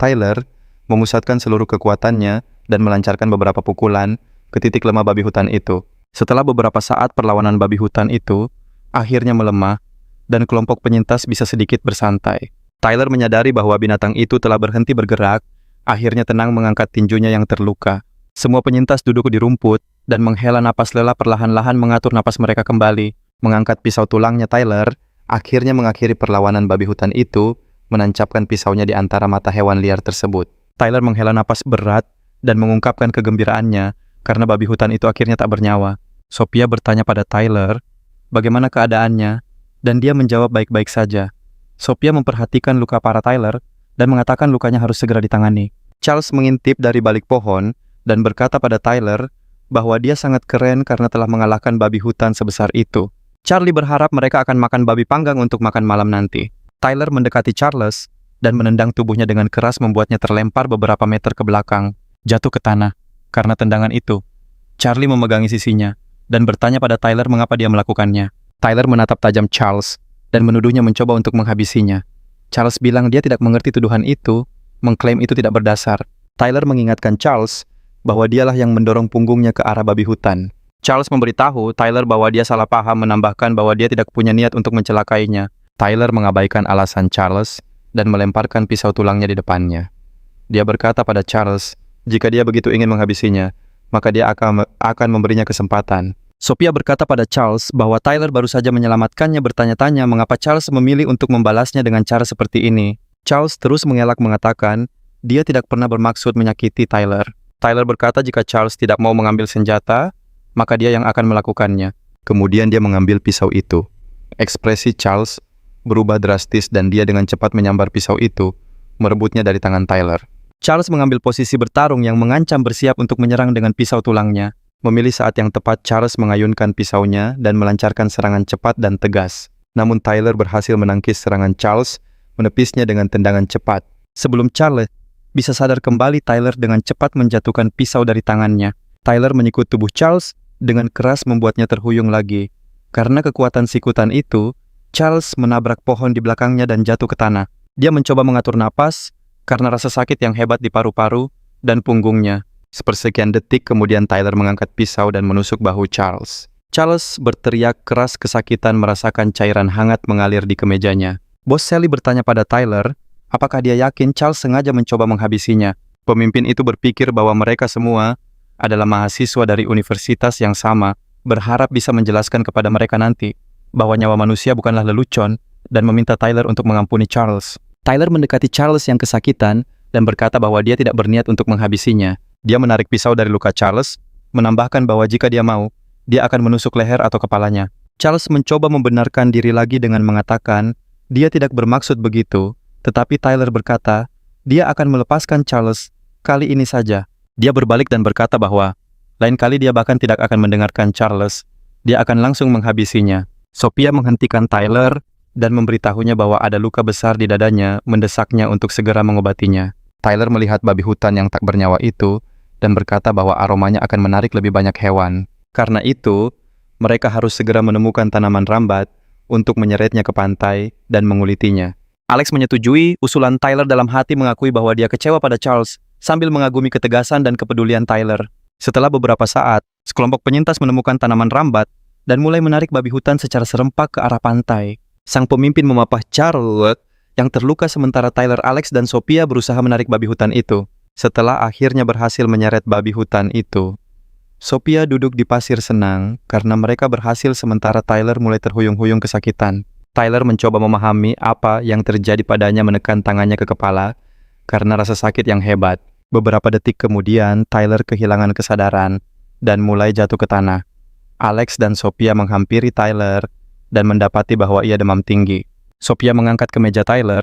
Speaker 1: Tyler memusatkan seluruh kekuatannya dan melancarkan beberapa pukulan ke titik lemah babi hutan itu. Setelah beberapa saat perlawanan babi hutan itu akhirnya melemah dan kelompok penyintas bisa sedikit bersantai. Tyler menyadari bahwa binatang itu telah berhenti bergerak, akhirnya tenang mengangkat tinjunya yang terluka. Semua penyintas duduk di rumput dan menghela napas lelah perlahan-lahan mengatur napas mereka kembali. Mengangkat pisau tulangnya Tyler akhirnya mengakhiri perlawanan babi hutan itu, menancapkan pisaunya di antara mata hewan liar tersebut. Tyler menghela napas berat dan mengungkapkan kegembiraannya karena babi hutan itu akhirnya tak bernyawa. Sophia bertanya pada Tyler, bagaimana keadaannya, dan dia menjawab baik-baik saja. Sophia memperhatikan luka parah Tyler dan mengatakan lukanya harus segera ditangani. Charles mengintip dari balik pohon dan berkata pada Tyler bahwa dia sangat keren karena telah mengalahkan babi hutan sebesar itu. Charlie berharap mereka akan makan babi panggang untuk makan malam nanti. Tyler mendekati Charles dan menendang tubuhnya dengan keras membuatnya terlempar beberapa meter ke belakang, jatuh ke tanah. Karena tendangan itu, Charlie memegangi sisinya dan bertanya pada Tyler mengapa dia melakukannya. Tyler menatap tajam Charles dan menuduhnya mencoba untuk menghabisinya. Charles bilang dia tidak mengerti tuduhan itu, mengklaim itu tidak berdasar. Tyler mengingatkan Charles bahwa dialah yang mendorong punggungnya ke arah babi hutan. Charles memberitahu Tyler bahwa dia salah paham, menambahkan bahwa dia tidak punya niat untuk mencelakainya. Tyler mengabaikan alasan Charles dan melemparkan pisau tulangnya di depannya. Dia berkata pada Charles, jika dia begitu ingin menghabisinya, maka dia akan memberinya kesempatan. Sophia berkata pada Charles bahwa Tyler baru saja menyelamatkannya, bertanya-tanya mengapa Charles memilih untuk membalasnya dengan cara seperti ini. Charles terus mengelak mengatakan dia tidak pernah bermaksud menyakiti Tyler. Tyler berkata jika Charles tidak mau mengambil senjata, maka dia yang akan melakukannya. Kemudian dia mengambil pisau itu. Ekspresi Charles berubah drastis dan dia dengan cepat menyambar pisau itu, merebutnya dari tangan Tyler. Charles mengambil posisi bertarung yang mengancam bersiap untuk menyerang dengan pisau tulangnya. Memilih saat yang tepat, Charles mengayunkan pisaunya dan melancarkan serangan cepat dan tegas. Namun Tyler berhasil menangkis serangan Charles, menepisnya dengan tendangan cepat. Sebelum Charles bisa sadar kembali, Tyler dengan cepat menjatuhkan pisau dari tangannya. Tyler menyikut tubuh Charles dengan keras, membuatnya terhuyung lagi. Karena kekuatan sikutan itu, Charles menabrak pohon di belakangnya dan jatuh ke tanah. Dia mencoba mengatur napas karena rasa sakit yang hebat di paru-paru dan punggungnya. Sepersekian detik kemudian Tyler mengangkat pisau dan menusuk bahu Charles. Charles berteriak keras kesakitan merasakan cairan hangat mengalir di kemejanya. Bos Sally bertanya pada Tyler, apakah dia yakin Charles sengaja mencoba menghabisinya. Pemimpin itu berpikir bahwa mereka semua adalah mahasiswa dari universitas yang sama, berharap bisa menjelaskan kepada mereka nanti bahwa nyawa manusia bukanlah lelucon, dan meminta Tyler untuk mengampuni Charles. Tyler mendekati Charles yang kesakitan dan berkata bahwa dia tidak berniat untuk menghabisinya. Dia menarik pisau dari luka Charles, menambahkan bahwa jika dia mau, dia akan menusuk leher atau kepalanya. Charles mencoba membenarkan diri lagi dengan mengatakan dia tidak bermaksud begitu, tetapi Tyler berkata dia akan melepaskan Charles kali ini saja. Dia berbalik dan berkata bahwa lain kali dia bahkan tidak akan mendengarkan Charles, dia akan langsung menghabisinya. Sophia menghentikan Tyler dan memberitahunya bahwa ada luka besar di dadanya, mendesaknya untuk segera mengobatinya. Tyler melihat babi hutan yang tak bernyawa itu dan berkata bahwa aromanya akan menarik lebih banyak hewan. Karena itu, mereka harus segera menemukan tanaman rambat untuk menyeretnya ke pantai dan mengulitinya. Alex menyetujui usulan Tyler, dalam hati mengakui bahwa dia kecewa pada Charles sambil mengagumi ketegasan dan kepedulian Tyler. Setelah beberapa saat, sekelompok penyintas menemukan tanaman rambat dan mulai menarik babi hutan secara serempak ke arah pantai. Sang pemimpin memapah Charles yang terluka sementara Tyler, Alex, dan Sophia berusaha menarik babi hutan itu. Setelah akhirnya berhasil menyeret babi hutan itu, Sophia duduk di pasir senang karena mereka berhasil sementara Tyler mulai terhuyung-huyung kesakitan. Tyler mencoba memahami apa yang terjadi padanya, menekan tangannya ke kepala karena rasa sakit yang hebat. Beberapa detik kemudian, Tyler kehilangan kesadaran dan mulai jatuh ke tanah. Alex dan Sophia menghampiri Tyler dan mendapati bahwa ia demam tinggi. Sophia mengangkat kemeja Tyler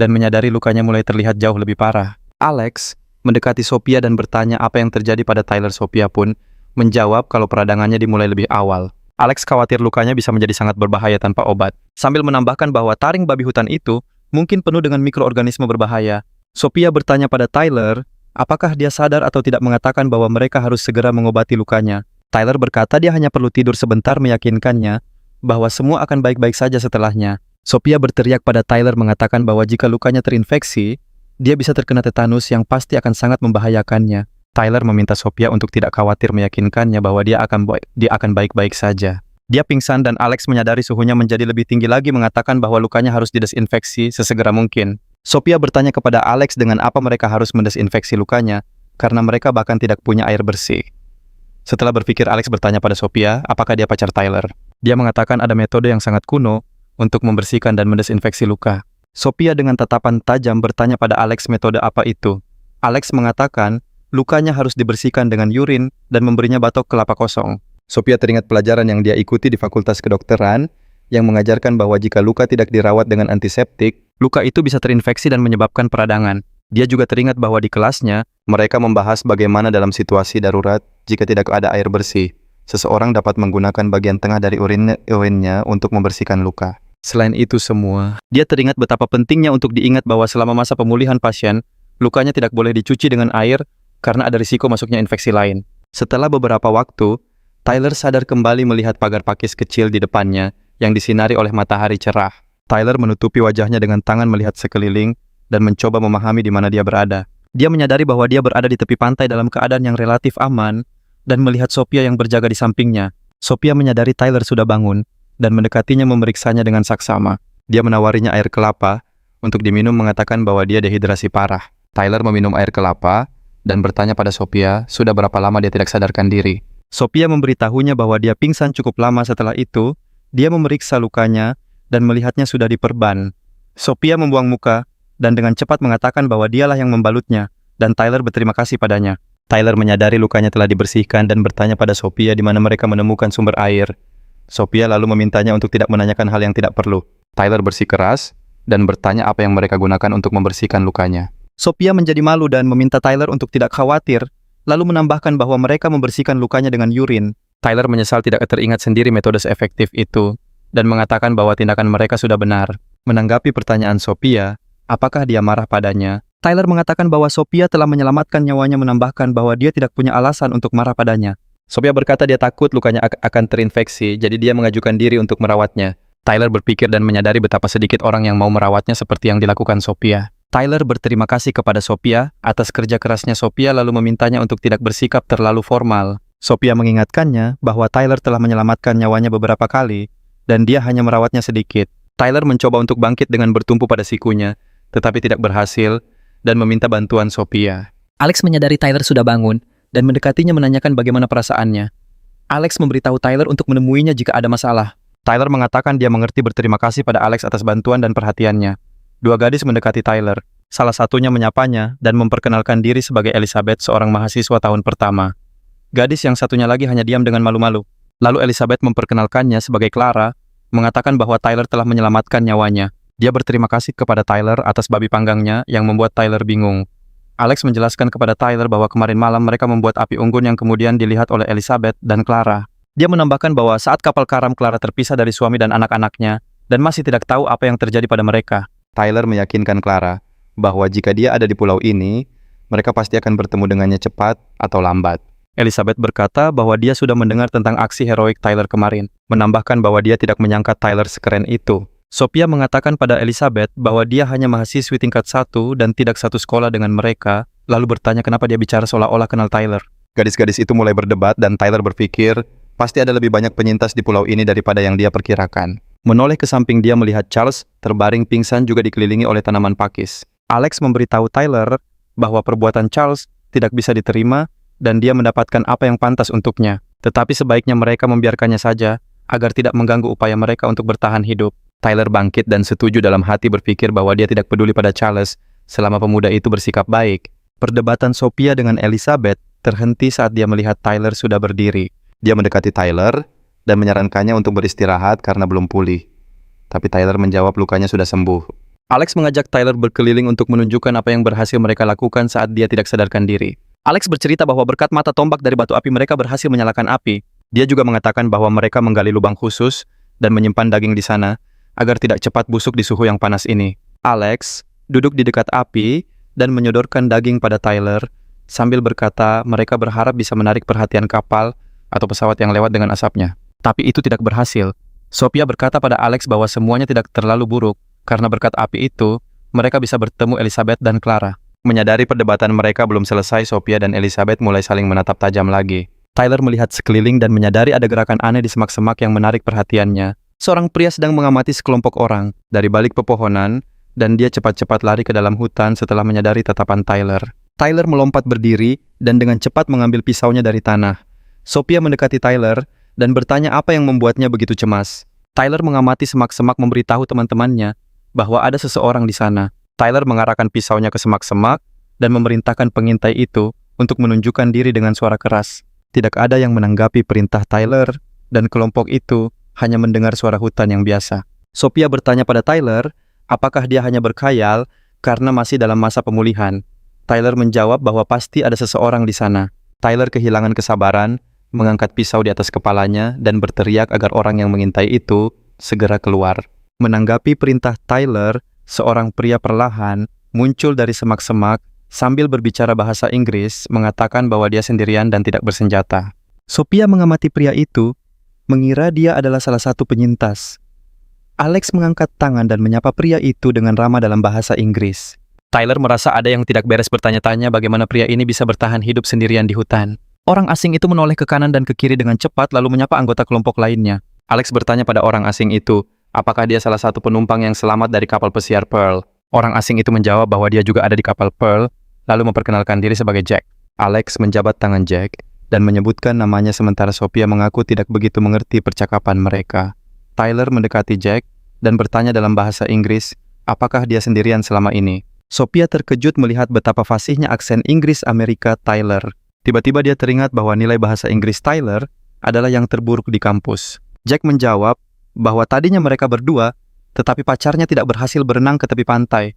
Speaker 1: dan menyadari lukanya mulai terlihat jauh lebih parah. Alex mendekati Sophia dan bertanya apa yang terjadi pada Tyler. Sophia pun menjawab kalau peradangannya dimulai lebih awal. Alex khawatir lukanya bisa menjadi sangat berbahaya tanpa obat, sambil menambahkan bahwa taring babi hutan itu mungkin penuh dengan mikroorganisme berbahaya. Sophia bertanya pada Tyler, apakah dia sadar atau tidak, mengatakan bahwa mereka harus segera mengobati lukanya. Tyler berkata dia hanya perlu tidur sebentar, meyakinkannya bahwa semua akan baik-baik saja setelahnya. Sophia berteriak pada Tyler mengatakan bahwa jika lukanya terinfeksi, dia bisa terkena tetanus yang pasti akan sangat membahayakannya. Tyler meminta Sophia untuk tidak khawatir, meyakinkannya bahwa dia akan baik-baik saja. Dia pingsan dan Alex menyadari suhunya menjadi lebih tinggi lagi, mengatakan bahwa lukanya harus didesinfeksi sesegera mungkin. Sophia bertanya kepada Alex dengan apa mereka harus mendesinfeksi lukanya, karena mereka bahkan tidak punya air bersih. Setelah berpikir, Alex bertanya pada Sophia apakah dia pacar Tyler. Dia mengatakan ada metode yang sangat kuno untuk membersihkan dan mendesinfeksi luka. Sophia dengan tatapan tajam bertanya pada Alex metode apa itu. Alex mengatakan lukanya harus dibersihkan dengan urin dan memberinya batok kelapa kosong. Sophia teringat pelajaran yang dia ikuti di Fakultas Kedokteran yang mengajarkan bahwa jika luka tidak dirawat dengan antiseptik, luka itu bisa terinfeksi dan menyebabkan peradangan. Dia juga teringat bahwa di kelasnya, mereka membahas bagaimana dalam situasi darurat jika tidak ada air bersih, seseorang dapat menggunakan bagian tengah dari urinnya untuk membersihkan luka. Selain itu semua, dia teringat betapa pentingnya untuk diingat bahwa selama masa pemulihan pasien, lukanya tidak boleh dicuci dengan air karena ada risiko masuknya infeksi lain. Setelah beberapa waktu, Tyler sadar kembali melihat pagar pakis kecil di depannya yang disinari oleh matahari cerah. Tyler menutupi wajahnya dengan tangan, melihat sekeliling dan mencoba memahami di mana dia berada. Dia menyadari bahwa dia berada di tepi pantai dalam keadaan yang relatif aman dan melihat Sophia yang berjaga di sampingnya. Sophia menyadari Tyler sudah bangun dan mendekatinya, memeriksanya dengan saksama. Dia menawarinya air kelapa untuk diminum, mengatakan bahwa dia dehidrasi parah. Tyler meminum air kelapa dan bertanya pada Sophia sudah berapa lama dia tidak sadarkan diri. Sophia memberitahunya bahwa dia pingsan cukup lama. Setelah itu, dia memeriksa lukanya dan melihatnya sudah diperban. Sophia membuang muka dan dengan cepat mengatakan bahwa dialah yang membalutnya, dan Tyler berterima kasih padanya. Tyler menyadari lukanya telah dibersihkan dan bertanya pada Sophia di mana mereka menemukan sumber air. Sophia lalu memintanya untuk tidak menanyakan hal yang tidak perlu. Tyler bersikeras dan bertanya apa yang mereka gunakan untuk membersihkan lukanya. Sophia menjadi malu dan meminta Tyler untuk tidak khawatir, lalu menambahkan bahwa mereka membersihkan lukanya dengan urin. Tyler menyesal tidak teringat sendiri metode seefektif itu, dan mengatakan bahwa tindakan mereka sudah benar. Menanggapi pertanyaan Sophia, apakah dia marah padanya? Tyler mengatakan bahwa Sophia telah menyelamatkan nyawanya, menambahkan bahwa dia tidak punya alasan untuk marah padanya. Sophia berkata dia takut lukanya akan terinfeksi, jadi dia mengajukan diri untuk merawatnya. Tyler berpikir dan menyadari betapa sedikit orang yang mau merawatnya seperti yang dilakukan Sophia. Tyler berterima kasih kepada Sophia atas kerja kerasnya Sophia lalu memintanya untuk tidak bersikap terlalu formal. Sophia mengingatkannya bahwa Tyler telah menyelamatkan nyawanya beberapa kali dan dia hanya merawatnya sedikit. Tyler mencoba untuk bangkit dengan bertumpu pada sikunya, tetapi tidak berhasil dan meminta bantuan Sophia.
Speaker 2: Alex menyadari Tyler sudah bangun dan mendekatinya menanyakan bagaimana perasaannya. Alex memberitahu Tyler untuk menemuinya jika ada masalah.
Speaker 1: Tyler mengatakan dia mengerti, berterima kasih pada Alex atas bantuan dan perhatiannya. Dua gadis mendekati Tyler. Salah satunya menyapanya dan memperkenalkan diri sebagai Elizabeth, seorang mahasiswa tahun pertama. Gadis yang satunya lagi hanya diam dengan malu-malu. Lalu Elizabeth memperkenalkannya sebagai Clara, mengatakan bahwa Tyler telah menyelamatkan nyawanya. Dia berterima kasih kepada Tyler atas babi panggangnya yang membuat Tyler bingung. Alex menjelaskan kepada Tyler bahwa kemarin malam mereka membuat api unggun yang kemudian dilihat oleh Elizabeth dan Clara. Dia menambahkan bahwa saat kapal karam Clara terpisah dari suami dan anak-anaknya dan masih tidak tahu apa yang terjadi pada mereka. Tyler meyakinkan Clara bahwa jika dia ada di pulau ini, mereka pasti akan bertemu dengannya cepat atau lambat. Elizabeth berkata bahwa dia sudah mendengar tentang aksi heroik Tyler kemarin, menambahkan bahwa dia tidak menyangka Tyler sekeren itu. Sophia mengatakan pada Elizabeth bahwa dia hanya mahasiswi tingkat 1 dan tidak satu sekolah dengan mereka, lalu bertanya kenapa dia bicara seolah-olah kenal Tyler. Gadis-gadis itu mulai berdebat dan Tyler berpikir, pasti ada lebih banyak penyintas di pulau ini daripada yang dia perkirakan. Menoleh ke samping dia melihat Charles terbaring pingsan juga dikelilingi oleh tanaman pakis. Alex memberitahu Tyler bahwa perbuatan Charles tidak bisa diterima dan dia mendapatkan apa yang pantas untuknya. Tetapi sebaiknya mereka membiarkannya saja agar tidak mengganggu upaya mereka untuk bertahan hidup. Tyler bangkit dan setuju dalam hati, berpikir bahwa dia tidak peduli pada Charles selama pemuda itu bersikap baik. Perdebatan Sophia dengan Elizabeth terhenti saat dia melihat Tyler sudah berdiri. Dia mendekati Tyler dan menyarankannya untuk beristirahat karena belum pulih. Tapi Tyler menjawab lukanya sudah sembuh. Alex mengajak Tyler berkeliling untuk menunjukkan apa yang berhasil mereka lakukan saat dia tidak sadarkan diri. Alex bercerita bahwa berkat mata tombak dari batu api mereka berhasil menyalakan api. Dia juga mengatakan bahwa mereka menggali lubang khusus dan menyimpan daging di sana agar tidak cepat busuk di suhu yang panas ini. Alex duduk di dekat api dan menyodorkan daging pada Tyler sambil berkata mereka berharap bisa menarik perhatian kapal atau pesawat yang lewat dengan asapnya. Tapi itu tidak berhasil. Sophia berkata pada Alex bahwa semuanya tidak terlalu buruk karena berkat api itu mereka bisa bertemu Elizabeth dan Clara. Menyadari perdebatan mereka belum selesai, Sophia dan Elizabeth mulai saling menatap tajam lagi. Tyler melihat sekeliling dan menyadari ada gerakan aneh di semak-semak yang menarik perhatiannya. Seorang pria sedang mengamati sekelompok orang dari balik pepohonan dan dia cepat-cepat lari ke dalam hutan setelah menyadari tatapan Tyler. Tyler melompat berdiri dan dengan cepat mengambil pisaunya dari tanah. Sophia mendekati Tyler dan bertanya apa yang membuatnya begitu cemas. Tyler mengamati semak-semak, memberitahu teman-temannya bahwa ada seseorang di sana. Tyler mengarahkan pisaunya ke semak-semak dan memerintahkan pengintai itu untuk menunjukkan diri dengan suara keras. Tidak ada yang menanggapi perintah Tyler dan kelompok itu hanya mendengar suara hutan yang biasa. Sophia bertanya pada Tyler, apakah dia hanya berkhayal karena masih dalam masa pemulihan. Tyler menjawab bahwa pasti ada seseorang di sana. Tyler kehilangan kesabaran, mengangkat pisau di atas kepalanya dan berteriak agar orang yang mengintai itu segera keluar. Menanggapi perintah Tyler, seorang pria perlahan muncul dari semak-semak sambil berbicara bahasa Inggris, mengatakan bahwa dia sendirian dan tidak bersenjata. Sophia mengamati pria itu, mengira dia adalah salah satu penyintas. Alex mengangkat tangan dan menyapa pria itu dengan ramah dalam bahasa Inggris. Tyler merasa ada yang tidak beres, bertanya-tanya bagaimana pria ini bisa bertahan hidup sendirian di hutan. Orang asing itu menoleh ke kanan dan ke kiri dengan cepat lalu menyapa anggota kelompok lainnya. Alex bertanya pada orang asing itu, apakah dia salah satu penumpang yang selamat dari kapal pesiar Pearl. Orang asing itu menjawab bahwa dia juga ada di kapal Pearl, lalu memperkenalkan diri sebagai Jack. Alex menjabat tangan Jack dan menyebutkan namanya sementara Sophia mengaku tidak begitu mengerti percakapan mereka. Tyler mendekati Jack dan bertanya dalam bahasa Inggris apakah dia sendirian selama ini. Sophia terkejut melihat betapa fasihnya aksen Inggris Amerika Tyler. Tiba-tiba dia teringat bahwa nilai bahasa Inggris Tyler adalah yang terburuk di kampus. Jack menjawab bahwa tadinya mereka berdua, tetapi pacarnya tidak berhasil berenang ke tepi pantai.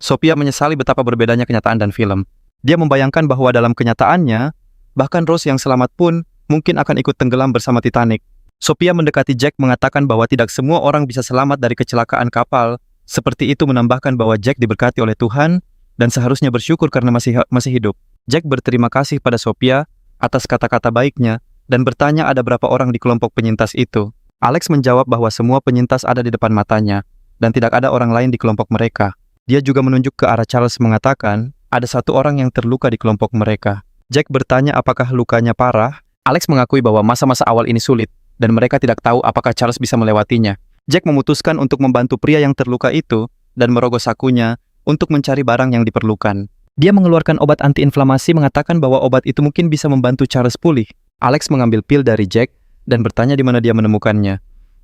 Speaker 1: Sophia menyesali betapa berbedanya kenyataan dan film. Dia membayangkan bahwa dalam kenyataannya, bahkan Rose yang selamat pun mungkin akan ikut tenggelam bersama Titanic. Sophia mendekati Jack mengatakan bahwa tidak semua orang bisa selamat dari kecelakaan kapal. Seperti itu menambahkan bahwa Jack diberkati oleh Tuhan dan seharusnya bersyukur karena masih hidup. Jack berterima kasih pada Sophia atas kata-kata baiknya dan bertanya ada berapa orang di kelompok penyintas itu. Alex menjawab bahwa semua penyintas ada di depan matanya dan tidak ada orang lain di kelompok mereka. Dia juga menunjuk ke arah Charles mengatakan ada satu orang yang terluka di kelompok mereka. Jack bertanya apakah lukanya parah. Alex mengakui bahwa masa-masa awal ini sulit dan mereka tidak tahu apakah Charles bisa melewatinya. Jack memutuskan untuk membantu pria yang terluka itu dan merogoh sakunya untuk mencari barang yang diperlukan. Dia mengeluarkan obat antiinflamasi mengatakan bahwa obat itu mungkin bisa membantu Charles pulih. Alex mengambil pil dari Jack dan bertanya di mana dia menemukannya.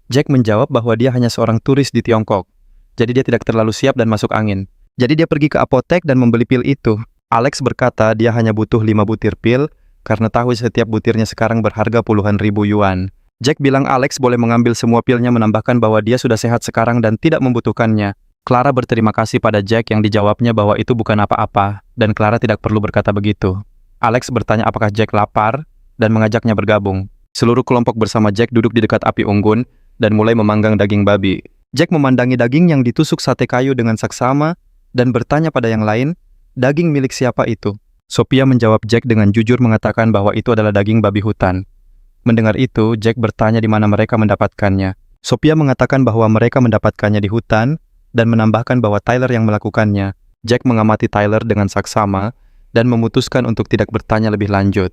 Speaker 1: Jack menjawab bahwa dia hanya seorang turis di Tiongkok, jadi dia tidak terlalu siap dan masuk angin. Jadi dia pergi ke apotek dan membeli pil itu. Alex berkata dia hanya butuh 5 butir pil karena tahu setiap butirnya sekarang berharga puluhan ribu yuan. Jack bilang Alex boleh mengambil semua pilnya menambahkan bahwa dia sudah sehat sekarang dan tidak membutuhkannya. Clara berterima kasih pada Jack yang dijawabnya bahwa itu bukan apa-apa dan Clara tidak perlu berkata begitu. Alex bertanya apakah Jack lapar dan mengajaknya bergabung. Seluruh kelompok bersama Jack duduk di dekat api unggun dan mulai memanggang daging babi. Jack memandangi daging yang ditusuk sate kayu dengan saksama dan bertanya pada yang lain, daging milik siapa itu? Sophia menjawab Jack dengan jujur mengatakan bahwa itu adalah daging babi hutan. Mendengar itu, Jack bertanya di mana mereka mendapatkannya. Sophia mengatakan bahwa mereka mendapatkannya di hutan dan menambahkan bahwa Tyler yang melakukannya. Jack mengamati Tyler dengan saksama dan memutuskan untuk tidak bertanya lebih lanjut.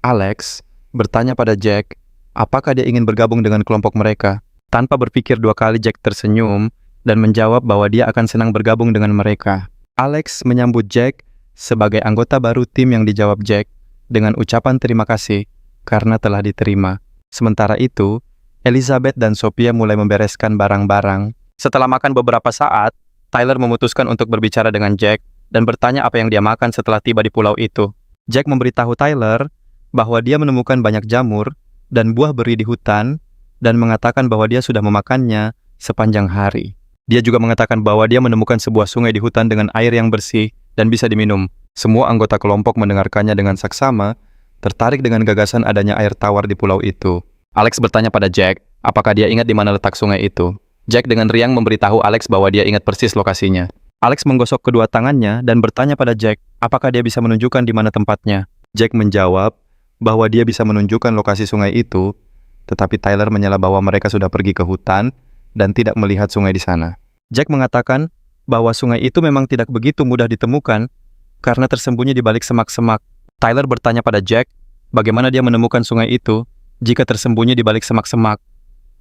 Speaker 1: Alex bertanya pada Jack, apakah dia ingin bergabung dengan kelompok mereka? Tanpa berpikir 2 kali, Jack tersenyum dan menjawab bahwa dia akan senang bergabung dengan mereka. Alex menyambut Jack sebagai anggota baru tim yang dijawab Jack dengan ucapan terima kasih karena telah diterima. Sementara itu, Elizabeth dan Sophia mulai membereskan barang-barang. Setelah makan beberapa saat, Tyler memutuskan untuk berbicara dengan Jack dan bertanya apa yang dia makan setelah tiba di pulau itu. Jack memberitahu Tyler bahwa dia menemukan banyak jamur dan buah beri di hutan dan mengatakan bahwa dia sudah memakannya sepanjang hari. Dia juga mengatakan bahwa dia menemukan sebuah sungai di hutan dengan air yang bersih dan bisa diminum. Semua anggota kelompok mendengarkannya dengan saksama, tertarik dengan gagasan adanya air tawar di pulau itu. Alex bertanya pada Jack, apakah dia ingat di mana letak sungai itu. Jack dengan riang memberitahu Alex bahwa dia ingat persis lokasinya. Alex menggosok kedua tangannya dan bertanya pada Jack, apakah dia bisa menunjukkan di mana tempatnya. Jack menjawab bahwa dia bisa menunjukkan lokasi sungai itu, tetapi Tyler menyela bahwa mereka sudah pergi ke hutan dan tidak melihat sungai di sana. Jack mengatakan bahwa sungai itu memang tidak begitu mudah ditemukan karena tersembunyi di balik semak-semak. Tyler bertanya pada Jack, bagaimana dia menemukan sungai itu jika tersembunyi di balik semak-semak.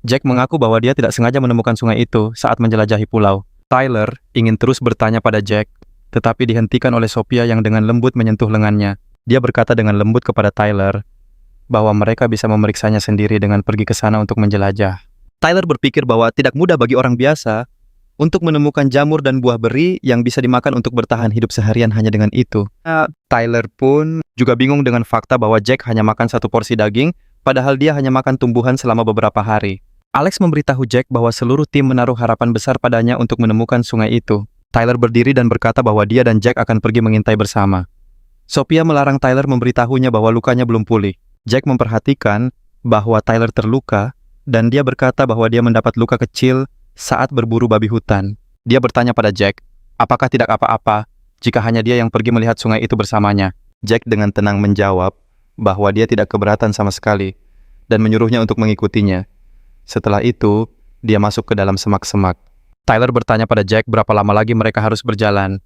Speaker 1: Jack mengaku bahwa dia tidak sengaja menemukan sungai itu saat menjelajahi pulau. Tyler ingin terus bertanya pada Jack, tetapi dihentikan oleh Sophia yang dengan lembut menyentuh lengannya. Dia berkata dengan lembut kepada Tyler bahwa mereka bisa memeriksanya sendiri dengan pergi ke sana untuk menjelajah. Tyler berpikir bahwa tidak mudah bagi orang biasa untuk menemukan jamur dan buah beri yang bisa dimakan untuk bertahan hidup seharian hanya dengan itu. Tyler pun juga bingung dengan fakta bahwa Jack hanya makan 1 porsi daging, padahal dia hanya makan tumbuhan selama beberapa hari. Alex memberitahu Jack bahwa seluruh tim menaruh harapan besar padanya untuk menemukan sungai itu. Tyler berdiri dan berkata bahwa dia dan Jack akan pergi mengintai bersama. Sophia melarang Tyler memberitahunya bahwa lukanya belum pulih. Jack memperhatikan bahwa Tyler terluka dan dia berkata bahwa dia mendapat luka kecil saat berburu babi hutan. Dia bertanya pada Jack, apakah tidak apa-apa jika hanya dia yang pergi melihat sungai itu bersamanya. Jack dengan tenang menjawab bahwa dia tidak keberatan sama sekali dan menyuruhnya untuk mengikutinya. Setelah itu, dia masuk ke dalam semak-semak. Tyler bertanya pada Jack berapa lama lagi mereka harus berjalan.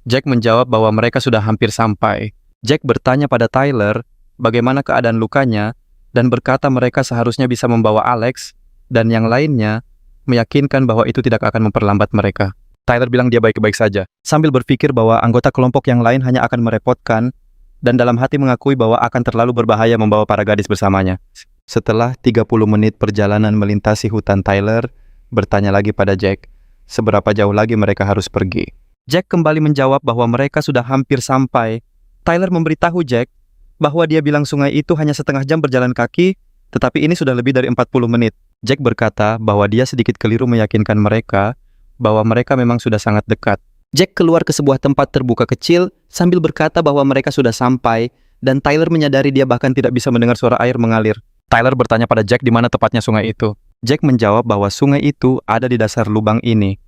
Speaker 1: Jack menjawab bahwa mereka sudah hampir sampai. Jack bertanya pada Tyler bagaimana keadaan lukanya dan berkata mereka seharusnya bisa membawa Alex dan yang lainnya, meyakinkan bahwa itu tidak akan memperlambat mereka. Tyler bilang dia baik-baik saja, sambil berpikir bahwa anggota kelompok yang lain hanya akan merepotkan, dan dalam hati mengakui bahwa akan terlalu berbahaya membawa para gadis bersamanya. Setelah 30 menit perjalanan melintasi hutan, Tyler bertanya lagi pada Jack, seberapa jauh lagi mereka harus pergi.
Speaker 2: Jack kembali menjawab bahwa mereka sudah hampir sampai. Tyler memberitahu Jack bahwa dia bilang sungai itu hanya setengah jam berjalan kaki, tetapi ini sudah lebih dari 40 menit.
Speaker 1: Jack berkata bahwa dia sedikit keliru meyakinkan mereka bahwa mereka memang sudah sangat dekat.
Speaker 2: Jack keluar ke sebuah tempat terbuka kecil sambil berkata bahwa mereka sudah sampai, dan Tyler menyadari dia bahkan tidak bisa mendengar suara air mengalir.
Speaker 1: Tyler bertanya pada Jack di mana tepatnya sungai itu. Jack menjawab bahwa sungai itu ada di dasar lubang ini.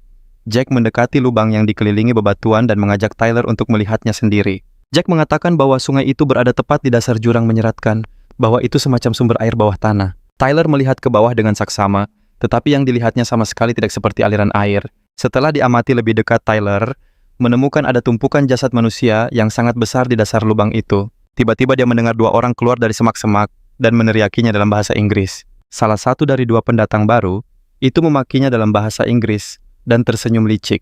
Speaker 1: Jack mendekati lubang yang dikelilingi bebatuan dan mengajak Tyler untuk melihatnya sendiri.
Speaker 2: Jack mengatakan bahwa sungai itu berada tepat di dasar jurang menyeratkan, bahwa itu semacam sumber air bawah tanah.
Speaker 1: Tyler melihat ke bawah dengan saksama, tetapi yang dilihatnya sama sekali tidak seperti aliran air. Setelah diamati lebih dekat, Tyler menemukan ada tumpukan jasad manusia yang sangat besar di dasar lubang itu. Tiba-tiba dia mendengar dua orang keluar dari semak-semak dan meneriakinya dalam bahasa Inggris. Salah satu dari dua pendatang baru itu memakinya dalam bahasa Inggris dan tersenyum licik.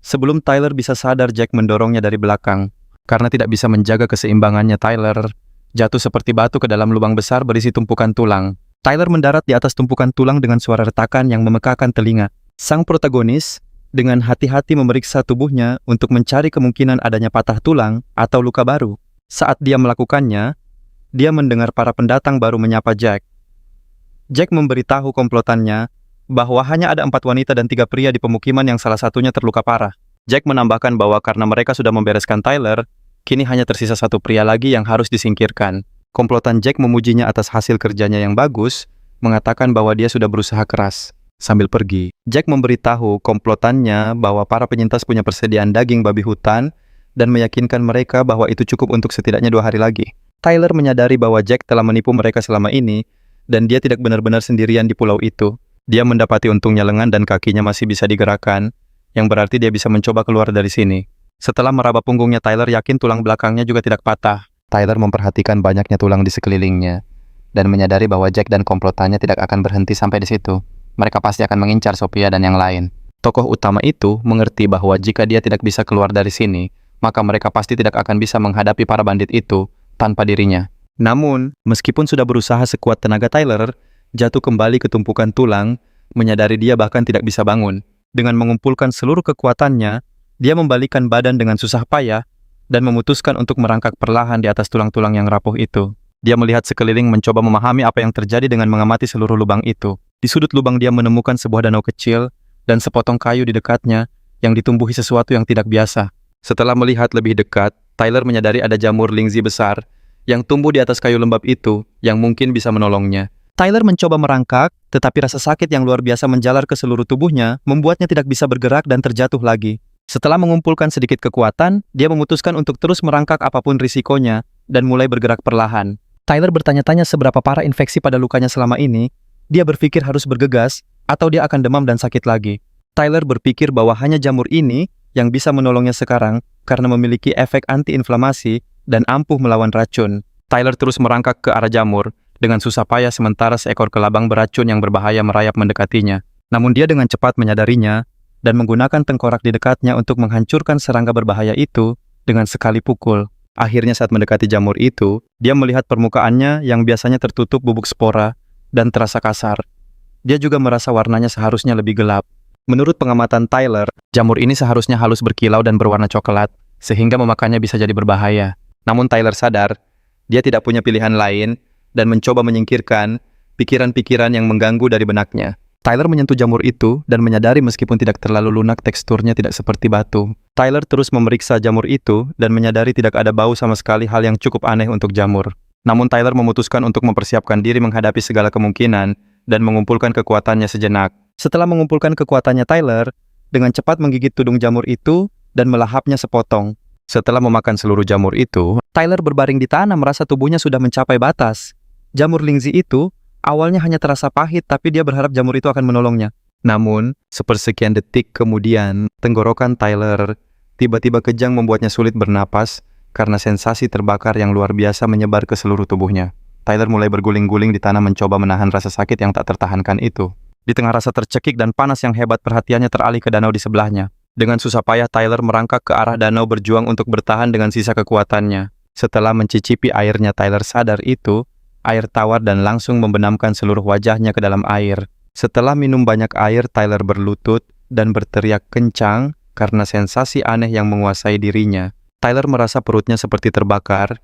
Speaker 1: Sebelum Tyler bisa sadar, Jack mendorongnya dari belakang. Karena tidak bisa menjaga keseimbangannya, Tyler jatuh seperti batu ke dalam lubang besar berisi tumpukan tulang. Tyler mendarat di atas tumpukan tulang dengan suara retakan yang memekakan telinga. Sang protagonis dengan hati-hati memeriksa tubuhnya untuk mencari kemungkinan adanya patah tulang atau luka baru. Saat dia melakukannya, dia mendengar para pendatang baru menyapa Jack. Jack memberitahu komplotannya bahwa hanya ada 4 wanita dan 3 pria di pemukiman yang salah satunya terluka parah. Jack menambahkan bahwa karena mereka sudah membereskan Tyler, kini hanya tersisa 1 pria lagi yang harus disingkirkan. Komplotan Jack memujinya atas hasil kerjanya yang bagus, mengatakan bahwa dia sudah berusaha keras. Sambil pergi, Jack memberitahu komplotannya bahwa para penyintas punya persediaan daging babi hutan dan meyakinkan mereka bahwa itu cukup untuk setidaknya 2 hari lagi. Tyler menyadari bahwa Jack telah menipu mereka selama ini dan dia tidak benar-benar sendirian di pulau itu. Dia mendapati untungnya lengan dan kakinya masih bisa digerakkan, yang berarti dia bisa mencoba keluar dari sini. Setelah meraba punggungnya, Tyler yakin tulang belakangnya juga tidak patah. Tyler memperhatikan banyaknya tulang di sekelilingnya dan menyadari bahwa Jack dan komplotannya tidak akan berhenti sampai di situ. Mereka pasti akan mengincar Sophia dan yang lain. Tokoh utama itu mengerti bahwa jika dia tidak bisa keluar dari sini, maka mereka pasti tidak akan bisa menghadapi para bandit itu tanpa dirinya. Namun, meskipun sudah berusaha sekuat tenaga, Tyler jatuh kembali ke tumpukan tulang, menyadari dia bahkan tidak bisa bangun. Dengan mengumpulkan seluruh kekuatannya, dia membalikkan badan dengan susah payah dan memutuskan untuk merangkak perlahan di atas tulang-tulang yang rapuh itu. Dia melihat sekeliling mencoba memahami apa yang terjadi dengan mengamati seluruh lubang itu. Di sudut lubang dia menemukan sebuah danau kecil dan sepotong kayu di dekatnya yang ditumbuhi sesuatu yang tidak biasa. Setelah melihat lebih dekat, Tyler menyadari ada jamur lingzi besar yang tumbuh di atas kayu lembab itu yang mungkin bisa menolongnya. Tyler mencoba merangkak, tetapi rasa sakit yang luar biasa menjalar ke seluruh tubuhnya membuatnya tidak bisa bergerak dan terjatuh lagi. Setelah mengumpulkan sedikit kekuatan, dia memutuskan untuk terus merangkak apapun risikonya dan mulai bergerak perlahan. Tyler bertanya-tanya seberapa parah infeksi pada lukanya selama ini. Dia berpikir harus bergegas atau dia akan demam dan sakit lagi. Tyler berpikir bahwa hanya jamur ini yang bisa menolongnya sekarang karena memiliki efek anti-inflamasi dan ampuh melawan racun. Tyler terus merangkak ke arah jamur dengan susah payah sementara seekor kelabang beracun yang berbahaya merayap mendekatinya. Namun dia dengan cepat menyadarinya dan menggunakan tengkorak di dekatnya untuk menghancurkan serangga berbahaya itu dengan sekali pukul. Akhirnya saat mendekati jamur itu, dia melihat permukaannya yang biasanya tertutup bubuk spora dan terasa kasar. Dia juga merasa warnanya seharusnya lebih gelap. Menurut pengamatan Tyler, jamur ini seharusnya halus berkilau dan berwarna coklat, sehingga memakannya bisa jadi berbahaya. Namun Tyler sadar, dia tidak punya pilihan lain dan mencoba menyingkirkan pikiran-pikiran yang mengganggu dari benaknya. Tyler menyentuh jamur itu dan menyadari meskipun tidak terlalu lunak, teksturnya tidak seperti batu. Tyler terus memeriksa jamur itu dan menyadari tidak ada bau sama sekali, hal yang cukup aneh untuk jamur. Namun Tyler memutuskan untuk mempersiapkan diri menghadapi segala kemungkinan dan mengumpulkan kekuatannya sejenak. Setelah mengumpulkan kekuatannya, Tyler dengan cepat menggigit tudung jamur itu dan melahapnya sepotong. Setelah memakan seluruh jamur itu, Tyler berbaring di tanah merasa tubuhnya sudah mencapai batas. Jamur lingzi itu awalnya hanya terasa pahit, tapi dia berharap jamur itu akan menolongnya. Namun, sepersekian detik kemudian, tenggorokan Tyler tiba-tiba kejang membuatnya sulit bernapas karena sensasi terbakar yang luar biasa menyebar ke seluruh tubuhnya. Tyler mulai berguling-guling di tanah mencoba menahan rasa sakit yang tak tertahankan itu. Di tengah rasa tercekik dan panas yang hebat, perhatiannya teralih ke danau di sebelahnya. Dengan susah payah, Tyler merangkak ke arah danau berjuang untuk bertahan dengan sisa kekuatannya. Setelah mencicipi airnya, Tyler sadar itu air tawar dan langsung membenamkan seluruh wajahnya ke dalam air. Setelah minum banyak air, Tyler berlutut dan berteriak kencang karena sensasi aneh yang menguasai dirinya. Tyler merasa perutnya seperti terbakar,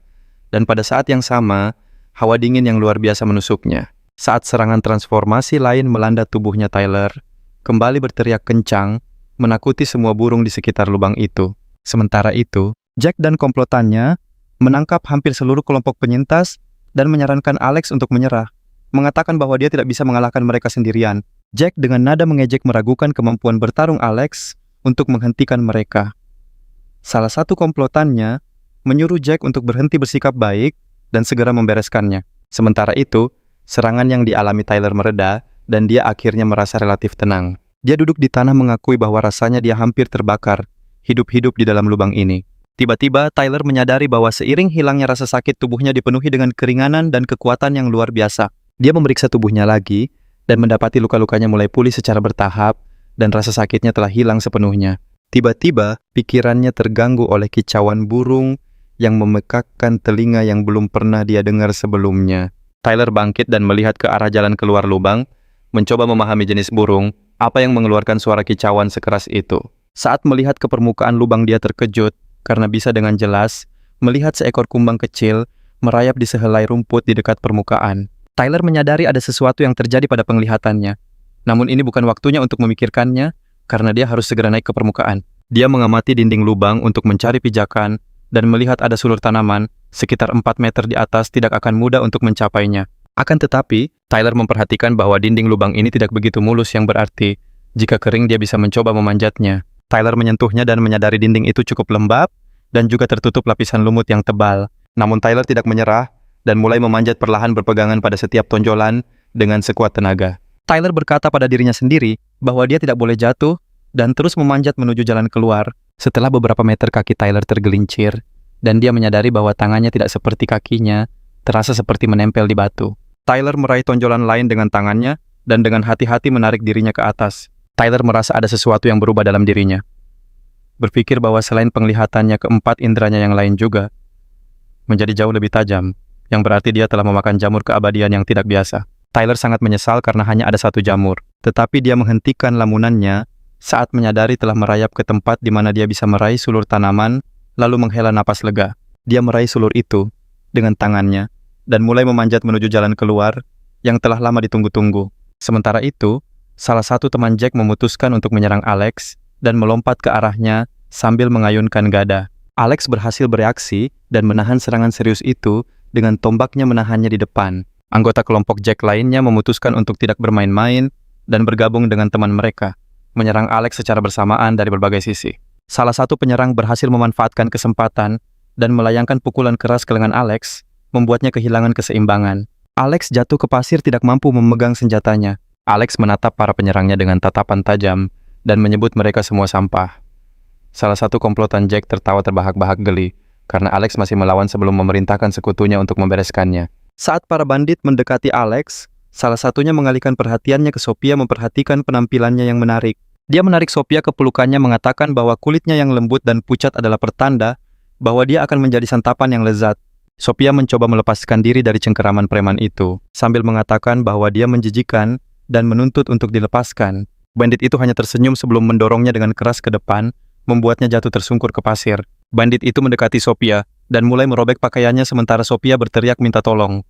Speaker 1: dan pada saat yang sama, hawa dingin yang luar biasa menusuknya. Saat serangan transformasi lain melanda tubuhnya Tyler, kembali berteriak kencang, menakuti semua burung di sekitar lubang itu. Sementara itu, Jack dan komplotannya menangkap hampir seluruh kelompok penyintas dan menyarankan Alex untuk menyerah, mengatakan bahwa dia tidak bisa mengalahkan mereka sendirian. Jack dengan nada mengejek meragukan kemampuan bertarung Alex untuk menghentikan mereka. Salah satu komplotannya menyuruh Jack untuk berhenti bersikap baik dan segera membereskannya. Sementara itu, serangan yang dialami Tyler mereda dan dia akhirnya merasa relatif tenang. Dia duduk di tanah mengakui bahwa rasanya dia hampir terbakar, hidup-hidup di dalam lubang ini. Tiba-tiba, Tyler menyadari bahwa seiring hilangnya rasa sakit tubuhnya dipenuhi dengan keringanan dan kekuatan yang luar biasa. Dia memeriksa tubuhnya lagi dan mendapati luka-lukanya mulai pulih secara bertahap dan rasa sakitnya telah hilang sepenuhnya. Tiba-tiba, pikirannya terganggu oleh kicauan burung yang memekakkan telinga yang belum pernah dia dengar sebelumnya. Tyler bangkit dan melihat ke arah jalan keluar lubang, mencoba memahami jenis burung, apa yang mengeluarkan suara kicauan sekeras itu. Saat melihat ke permukaan lubang, dia terkejut karena bisa dengan jelas melihat seekor kumbang kecil merayap di sehelai rumput di dekat permukaan. Tyler menyadari ada sesuatu yang terjadi pada penglihatannya. Namun ini bukan waktunya untuk memikirkannya karena dia harus segera naik ke permukaan. Dia mengamati dinding lubang untuk mencari pijakan dan melihat ada sulur tanaman sekitar 4 meter di atas tidak akan mudah untuk mencapainya. Akan tetapi, Tyler memperhatikan bahwa dinding lubang ini tidak begitu mulus yang berarti jika kering dia bisa mencoba memanjatnya. Tyler menyentuhnya dan menyadari dinding itu cukup lembab dan juga tertutup lapisan lumut yang tebal. Namun Tyler tidak menyerah dan mulai memanjat perlahan berpegangan pada setiap tonjolan dengan sekuat tenaga. Tyler berkata pada dirinya sendiri bahwa dia tidak boleh jatuh dan terus memanjat menuju jalan keluar. Setelah beberapa meter kaki Tyler tergelincir dan dia menyadari bahwa tangannya tidak seperti kakinya, terasa seperti menempel di batu. Tyler meraih tonjolan lain dengan tangannya dan dengan hati-hati menarik dirinya ke atas. Tyler merasa ada sesuatu yang berubah dalam dirinya. Berpikir bahwa selain penglihatannya, keempat inderanya yang lain juga menjadi jauh lebih tajam, yang berarti dia telah memakan jamur keabadian yang tidak biasa. Tyler sangat menyesal karena hanya ada satu jamur, tetapi dia menghentikan lamunannya saat menyadari telah merayap ke tempat di mana dia bisa meraih sulur tanaman, lalu menghela napas lega. Dia meraih sulur itu dengan tangannya dan mulai memanjat menuju jalan keluar yang telah lama ditunggu-tunggu. Sementara itu, salah satu teman Jack memutuskan untuk menyerang Alex dan melompat ke arahnya sambil mengayunkan gada. Alex berhasil bereaksi dan menahan serangan serius itu dengan tombaknya menahannya di depan. Anggota kelompok Jack lainnya memutuskan untuk tidak bermain-main dan bergabung dengan teman mereka, menyerang Alex secara bersamaan dari berbagai sisi. Salah satu penyerang berhasil memanfaatkan kesempatan dan melayangkan pukulan keras ke lengan Alex, membuatnya kehilangan keseimbangan. Alex jatuh ke pasir tidak mampu memegang senjatanya. Alex menatap para penyerangnya dengan tatapan tajam dan menyebut mereka semua sampah. Salah satu komplotan Jack tertawa terbahak-bahak geli karena Alex masih melawan sebelum memerintahkan sekutunya untuk membereskannya. Saat para bandit mendekati Alex, salah satunya mengalihkan perhatiannya ke Sophia memperhatikan penampilannya yang menarik. Dia menarik Sophia ke pelukannya mengatakan bahwa kulitnya yang lembut dan pucat adalah pertanda bahwa dia akan menjadi santapan yang lezat. Sophia mencoba melepaskan diri dari cengkeraman preman itu sambil mengatakan bahwa dia menjijikan dan menuntut untuk dilepaskan. Bandit itu hanya tersenyum sebelum mendorongnya dengan keras ke depan, membuatnya jatuh tersungkur ke pasir. Bandit itu mendekati Sophia dan mulai merobek pakaiannya sementara Sophia berteriak minta tolong.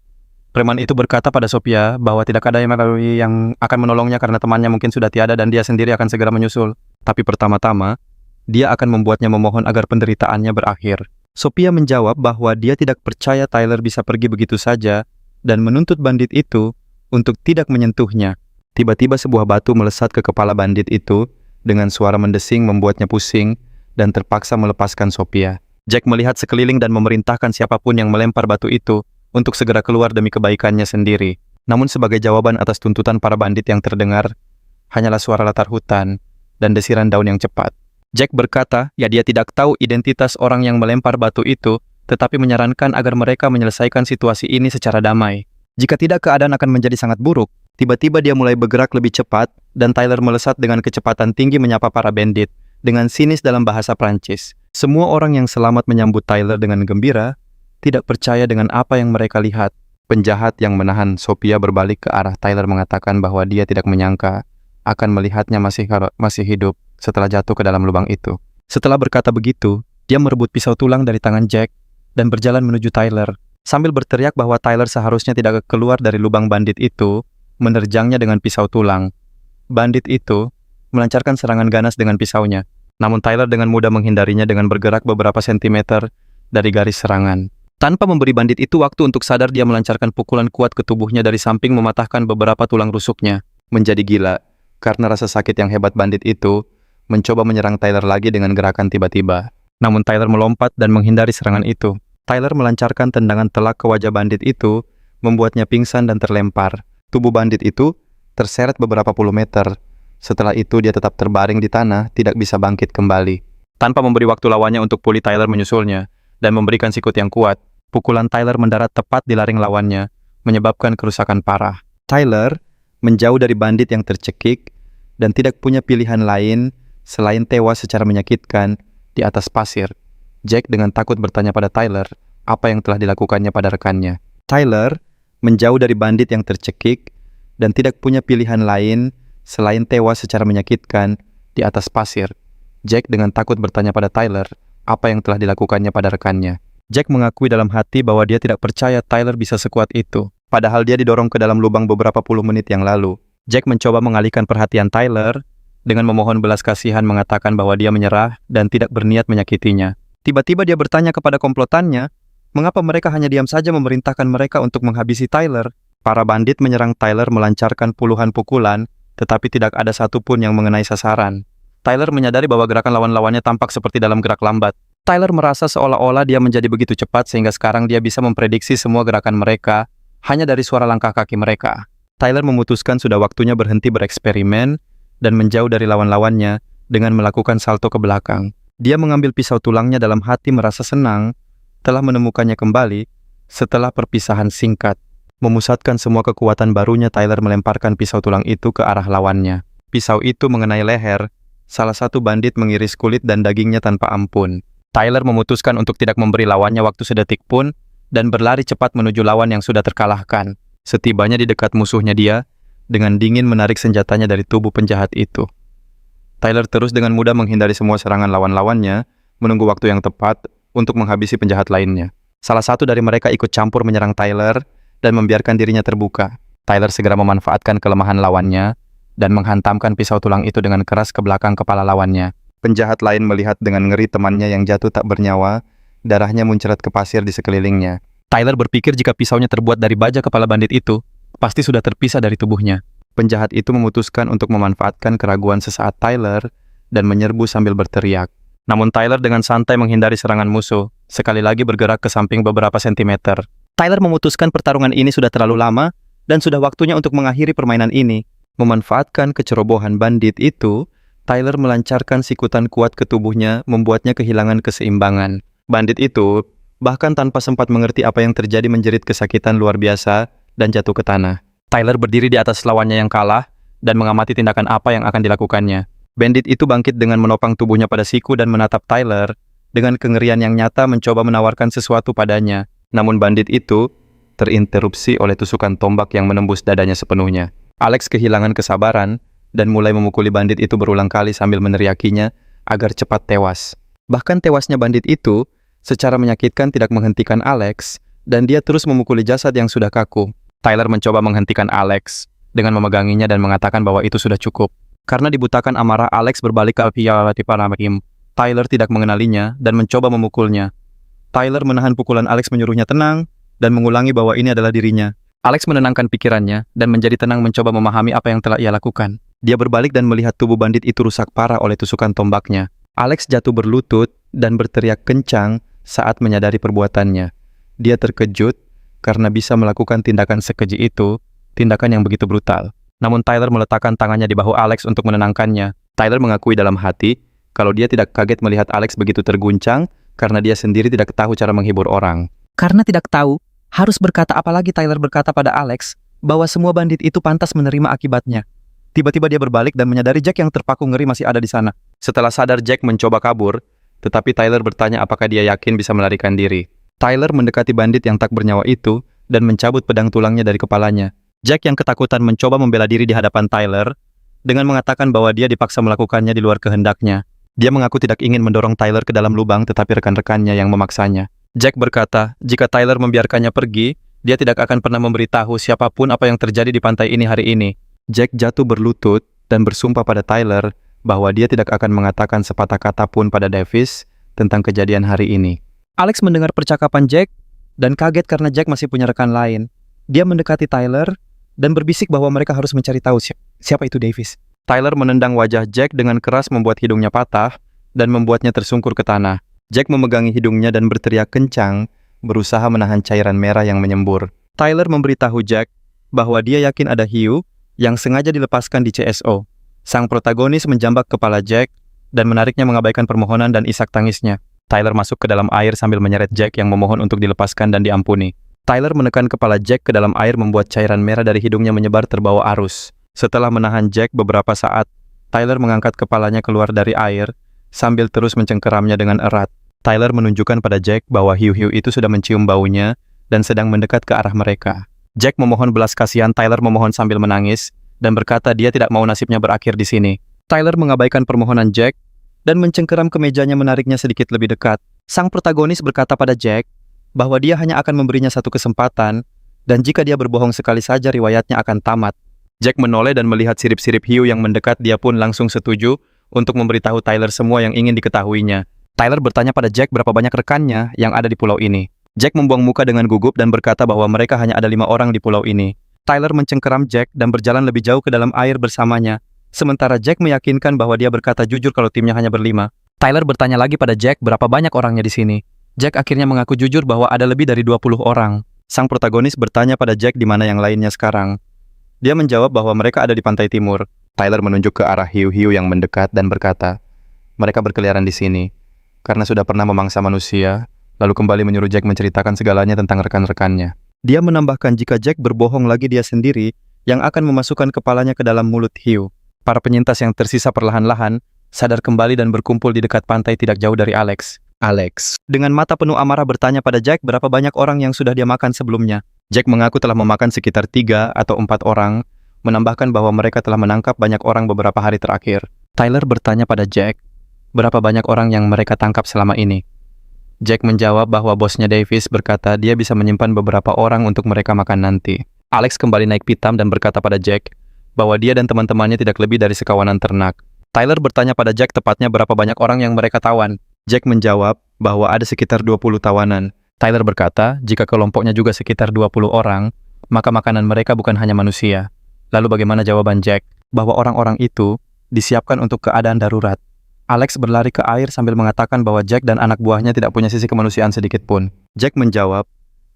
Speaker 1: Preman itu berkata pada Sophia bahwa tidak ada yang akan menolongnya karena temannya mungkin sudah tiada dan dia sendiri akan segera menyusul. Tapi pertama-tama, dia akan membuatnya memohon agar penderitaannya berakhir. Sophia menjawab bahwa dia tidak percaya Tyler bisa pergi begitu saja dan menuntut bandit itu untuk tidak menyentuhnya. Tiba-tiba sebuah batu melesat ke kepala bandit itu dengan suara mendesing membuatnya pusing dan terpaksa melepaskan Sophia. Jack melihat sekeliling dan memerintahkan siapapun yang melempar batu itu untuk segera keluar demi kebaikannya sendiri. Namun sebagai jawaban atas tuntutan para bandit yang terdengar, hanyalah suara latar hutan dan desiran daun yang cepat. Jack berkata, ya dia tidak tahu identitas orang yang melempar batu itu, tetapi menyarankan agar mereka menyelesaikan situasi ini secara damai. Jika tidak, keadaan akan menjadi sangat buruk. Tiba-tiba dia mulai bergerak lebih cepat, dan Tyler melesat dengan kecepatan tinggi menyapa para bandit, dengan sinis dalam bahasa Prancis. Semua orang yang selamat menyambut Tyler dengan gembira, tidak percaya dengan apa yang mereka lihat. Penjahat yang menahan Sophia berbalik ke arah Tyler mengatakan bahwa dia tidak menyangka akan melihatnya masih hidup setelah jatuh ke dalam lubang itu.
Speaker 2: Setelah berkata begitu, dia merebut pisau tulang dari tangan Jack dan berjalan menuju Tyler. Sambil berteriak bahwa Tyler seharusnya tidak keluar dari lubang bandit itu, menerjangnya dengan pisau tulang. Bandit itu melancarkan serangan ganas dengan pisaunya. Namun Tyler dengan mudah menghindarinya dengan bergerak beberapa sentimeter dari garis serangan. Tanpa memberi bandit itu waktu untuk sadar, dia melancarkan pukulan kuat ke tubuhnya dari samping, mematahkan beberapa tulang rusuknya.
Speaker 1: Menjadi gila, karena rasa sakit yang hebat, bandit itu mencoba menyerang Tyler lagi dengan gerakan tiba-tiba.
Speaker 2: Namun Tyler melompat dan menghindari serangan itu. Tyler melancarkan tendangan telak ke wajah bandit itu, membuatnya pingsan dan terlempar.
Speaker 1: Tubuh bandit itu terseret beberapa puluh meter. Setelah itu dia tetap terbaring di tanah, tidak bisa bangkit kembali.
Speaker 2: Tanpa memberi waktu lawannya untuk pulih, Tyler menyusulnya dan memberikan sikut yang kuat. Pukulan Tyler mendarat tepat di laring lawannya, menyebabkan kerusakan parah.
Speaker 1: Tyler menjauh dari bandit yang tercekik dan tidak punya pilihan lain selain tewas secara menyakitkan di atas pasir. Jack dengan takut bertanya pada Tyler apa yang telah dilakukannya pada rekannya. Tyler menjauh dari bandit yang tercekik dan tidak punya pilihan lain selain tewas secara menyakitkan di atas pasir. Jack dengan takut bertanya pada Tyler apa yang telah dilakukannya pada rekannya.
Speaker 2: Jack mengakui dalam hati bahwa dia tidak percaya Tyler bisa sekuat itu.
Speaker 1: Padahal dia didorong ke dalam lubang beberapa puluh menit yang lalu.
Speaker 2: Jack mencoba mengalihkan perhatian Tyler dengan memohon belas kasihan, mengatakan bahwa dia menyerah dan tidak berniat menyakitinya. Tiba-tiba dia bertanya kepada komplotannya, mengapa mereka hanya diam saja memerintahkan mereka untuk menghabisi Tyler. Para bandit menyerang Tyler melancarkan puluhan pukulan, tetapi tidak ada satupun yang mengenai sasaran. Tyler menyadari bahwa gerakan lawan-lawannya tampak seperti dalam gerak lambat. Tyler merasa seolah-olah dia menjadi begitu cepat sehingga sekarang dia bisa memprediksi semua gerakan mereka hanya dari suara langkah kaki mereka. Tyler memutuskan sudah waktunya berhenti bereksperimen dan menjauh dari lawan-lawannya dengan melakukan salto ke belakang. Dia mengambil pisau tulangnya dalam hati, merasa senang telah menemukannya kembali setelah perpisahan singkat. Memusatkan semua kekuatan barunya, Tyler melemparkan pisau tulang itu ke arah lawannya. Pisau itu mengenai leher salah satu bandit, mengiris kulit dan dagingnya tanpa ampun. Tyler memutuskan untuk tidak memberi lawannya waktu sedetik pun dan berlari cepat menuju lawan yang sudah terkalahkan. Setibanya di dekat musuhnya, dia dengan dingin menarik senjatanya dari tubuh penjahat itu. Tyler terus dengan mudah menghindari semua serangan lawan-lawannya, menunggu waktu yang tepat untuk menghabisi penjahat lainnya. Salah satu dari mereka ikut campur menyerang Tyler dan membiarkan dirinya terbuka. Tyler segera memanfaatkan kelemahan lawannya dan menghantamkan pisau tulang itu dengan keras ke belakang kepala lawannya.
Speaker 1: Penjahat lain melihat dengan ngeri temannya yang jatuh tak bernyawa, darahnya muncrat ke pasir di sekelilingnya.
Speaker 2: Tyler berpikir jika pisaunya terbuat dari baja kepala bandit itu, pasti sudah terpisah dari tubuhnya.
Speaker 1: Penjahat itu memutuskan untuk memanfaatkan keraguan sesaat Tyler dan menyerbu sambil berteriak.
Speaker 2: Namun Tyler dengan santai menghindari serangan musuh, sekali lagi bergerak ke samping beberapa sentimeter. Tyler memutuskan pertarungan ini sudah terlalu lama dan sudah waktunya untuk mengakhiri permainan ini.
Speaker 1: Memanfaatkan kecerobohan bandit itu, Tyler melancarkan sikutan kuat ke tubuhnya, membuatnya kehilangan keseimbangan. Bandit itu bahkan tanpa sempat mengerti apa yang terjadi menjerit kesakitan luar biasa dan jatuh ke tanah.
Speaker 2: Tyler berdiri di atas lawannya yang kalah dan mengamati tindakan apa yang akan dilakukannya.
Speaker 1: Bandit itu bangkit dengan menopang tubuhnya pada siku dan menatap Tyler dengan kengerian yang nyata, mencoba menawarkan sesuatu padanya. Namun bandit itu terinterupsi oleh tusukan tombak yang menembus dadanya sepenuhnya. Alex kehilangan kesabaran dan mulai memukuli bandit itu berulang kali sambil meneriakinya agar cepat tewas. Bahkan tewasnya bandit itu secara menyakitkan tidak menghentikan Alex dan dia terus memukuli jasad yang sudah kaku.
Speaker 2: Tyler mencoba menghentikan Alex dengan memeganginya dan mengatakan bahwa itu sudah cukup. Karena dibutakan amarah, Alex berbalik ke Alpialatipanakim. Tyler tidak mengenalinya dan mencoba memukulnya. Tyler menahan pukulan Alex, menyuruhnya tenang dan mengulangi bahwa ini adalah dirinya. Alex menenangkan pikirannya dan menjadi tenang, mencoba memahami apa yang telah ia lakukan. Dia berbalik dan melihat tubuh bandit itu rusak parah oleh tusukan tombaknya. Alex jatuh berlutut dan berteriak kencang saat menyadari perbuatannya. Dia terkejut karena bisa melakukan tindakan sekeji itu, tindakan yang begitu brutal. Namun Tyler meletakkan tangannya di bahu Alex untuk menenangkannya. Tyler mengakui dalam hati kalau dia tidak kaget melihat Alex begitu terguncang karena dia sendiri tidak tahu cara menghibur orang. Karena tidak tahu harus berkata apa lagi, Tyler berkata pada Alex bahwa semua bandit itu pantas menerima akibatnya. Tiba-tiba dia berbalik dan menyadari Jack yang terpaku ngeri masih ada di sana.
Speaker 1: Setelah sadar, Jack mencoba kabur, tetapi Tyler bertanya apakah dia yakin bisa melarikan diri. Tyler mendekati bandit yang tak bernyawa itu dan mencabut pedang tulangnya dari kepalanya.
Speaker 2: Jack yang ketakutan mencoba membela diri di hadapan Tyler dengan mengatakan bahwa dia dipaksa melakukannya di luar kehendaknya. Dia mengaku tidak ingin mendorong Tyler ke dalam lubang, tetapi rekan-rekannya yang memaksanya. Jack berkata, jika Tyler membiarkannya pergi, dia tidak akan pernah memberitahu siapapun apa yang terjadi di pantai ini hari ini. Jack jatuh berlutut dan bersumpah pada Tyler bahwa dia tidak akan mengatakan sepatah kata pun pada Davis tentang kejadian hari ini. Alex mendengar percakapan Jack dan kaget karena Jack masih punya rekan lain. Dia mendekati Tyler dan berbisik bahwa mereka harus mencari tahu siapa itu Davis. Tyler menendang wajah Jack dengan keras membuat hidungnya patah dan membuatnya tersungkur ke tanah. Jack memegangi hidungnya dan berteriak kencang, berusaha menahan cairan merah yang menyembur. Tyler memberitahu Jack bahwa dia yakin ada hiu yang sengaja dilepaskan di CSO. Sang protagonis menjambak kepala Jack dan menariknya mengabaikan permohonan dan isak tangisnya. Tyler masuk ke dalam air sambil menyeret Jack yang memohon untuk dilepaskan dan diampuni. Tyler menekan kepala Jack ke dalam air membuat cairan merah dari hidungnya menyebar terbawa arus. Setelah menahan Jack beberapa saat, Tyler mengangkat kepalanya keluar dari air sambil terus mencengkeramnya dengan erat. Tyler menunjukkan pada Jack bahwa hiu-hiu itu sudah mencium baunya dan sedang mendekat ke arah mereka. Jack memohon belas kasihan. Tyler memohon sambil menangis dan berkata dia tidak mau nasibnya berakhir di sini. Tyler mengabaikan permohonan Jack dan mencengkeram kemejanya menariknya sedikit lebih dekat. Sang protagonis berkata pada Jack bahwa dia hanya akan memberinya satu kesempatan dan jika dia berbohong sekali saja riwayatnya akan tamat. Jack menoleh dan melihat sirip-sirip hiu yang mendekat. Dia pun langsung setuju untuk memberitahu Tyler semua yang ingin diketahuinya. Tyler bertanya pada Jack berapa banyak rekannya yang ada di pulau ini. Jack membuang muka dengan gugup dan berkata bahwa mereka hanya ada 5 orang di pulau ini. Tyler mencengkeram Jack dan berjalan lebih jauh ke dalam air bersamanya. Sementara Jack meyakinkan bahwa dia berkata jujur kalau timnya hanya ber-5. Tyler bertanya lagi pada Jack berapa banyak orangnya di sini. Jack akhirnya mengaku jujur bahwa ada lebih dari 20 orang. Sang protagonis bertanya pada Jack di mana yang lainnya sekarang. Dia menjawab bahwa mereka ada di pantai timur. Tyler menunjuk ke arah hiu-hiu yang mendekat dan berkata, mereka berkeliaran di sini karena sudah pernah memangsa manusia, lalu kembali menyuruh Jack menceritakan segalanya tentang rekan-rekannya. Dia menambahkan jika Jack berbohong lagi dia sendiri yang akan memasukkan kepalanya ke dalam mulut hiu. Para penyintas yang tersisa perlahan-lahan sadar kembali dan berkumpul di dekat pantai tidak jauh dari Alex. Alex, dengan mata penuh amarah bertanya pada Jack berapa banyak orang yang sudah dia makan sebelumnya. Jack mengaku telah memakan sekitar 3 atau 4 orang, menambahkan bahwa mereka telah menangkap banyak orang beberapa hari terakhir. Tyler bertanya pada Jack, berapa banyak orang yang mereka tangkap selama ini. Jack menjawab bahwa bosnya Davis berkata dia bisa menyimpan beberapa orang untuk mereka makan nanti. Alex kembali naik pitam dan berkata pada Jack bahwa dia dan teman-temannya tidak lebih dari sekawanan ternak. Tyler bertanya pada Jack tepatnya berapa banyak orang yang mereka tawan. Jack menjawab bahwa ada sekitar 20 tawanan. Tyler berkata, jika kelompoknya juga sekitar 20 orang, maka makanan mereka bukan hanya manusia. Lalu bagaimana jawaban Jack? Bahwa orang-orang itu disiapkan untuk keadaan darurat. Alex berlari ke air sambil mengatakan bahwa Jack dan anak buahnya tidak punya sisi kemanusiaan sedikit pun. Jack menjawab,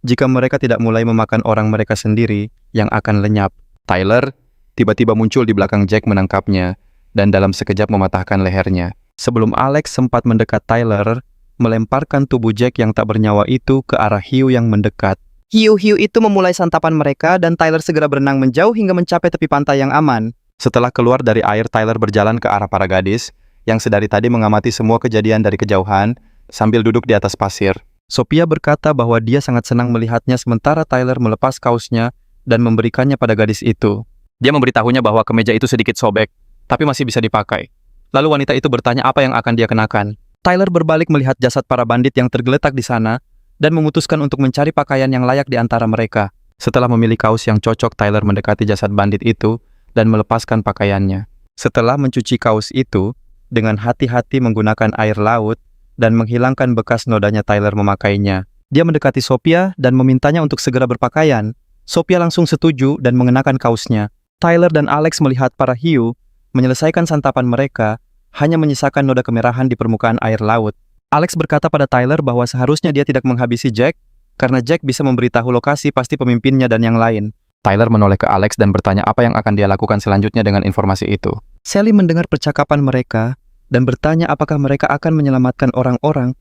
Speaker 2: jika mereka tidak mulai memakan orang mereka sendiri yang akan lenyap. Tyler tiba-tiba muncul di belakang Jack menangkapnya dan dalam sekejap mematahkan lehernya. Sebelum Alex sempat mendekat Tyler, melemparkan tubuh Jack yang tak bernyawa itu ke arah hiu yang mendekat. Hiu-hiu itu memulai santapan mereka dan Tyler segera berenang menjauh hingga mencapai tepi pantai yang aman. Setelah keluar dari air, Tyler berjalan ke arah para gadis yang sedari tadi mengamati semua kejadian dari kejauhan sambil duduk di atas pasir. Sophia berkata bahwa dia sangat senang melihatnya sementara Tyler melepas kaosnya dan memberikannya pada gadis itu. Dia memberitahunya bahwa kemeja itu sedikit sobek, tapi masih bisa dipakai. Lalu wanita itu bertanya apa yang akan dia kenakan. Tyler berbalik melihat jasad para bandit yang tergeletak di sana dan memutuskan untuk mencari pakaian yang layak di antara mereka. Setelah memilih kaos yang cocok, Tyler mendekati jasad bandit itu dan melepaskan pakaiannya. Setelah mencuci kaos itu, dengan hati-hati menggunakan air laut dan menghilangkan bekas nodanya, Tyler memakainya. Dia mendekati Sophia dan memintanya untuk segera berpakaian. Sophia langsung setuju dan mengenakan kaosnya. Tyler dan Alex melihat para hiu menyelesaikan santapan mereka, hanya menyisakan noda kemerahan di permukaan air laut. Alex berkata pada Tyler bahwa seharusnya dia tidak menghabisi Jack, karena Jack bisa memberitahu lokasi pasti pemimpinnya dan yang lain. Tyler menoleh ke Alex dan bertanya apa yang akan dia lakukan selanjutnya dengan informasi itu. Sally mendengar percakapan mereka dan bertanya apakah mereka akan menyelamatkan orang-orang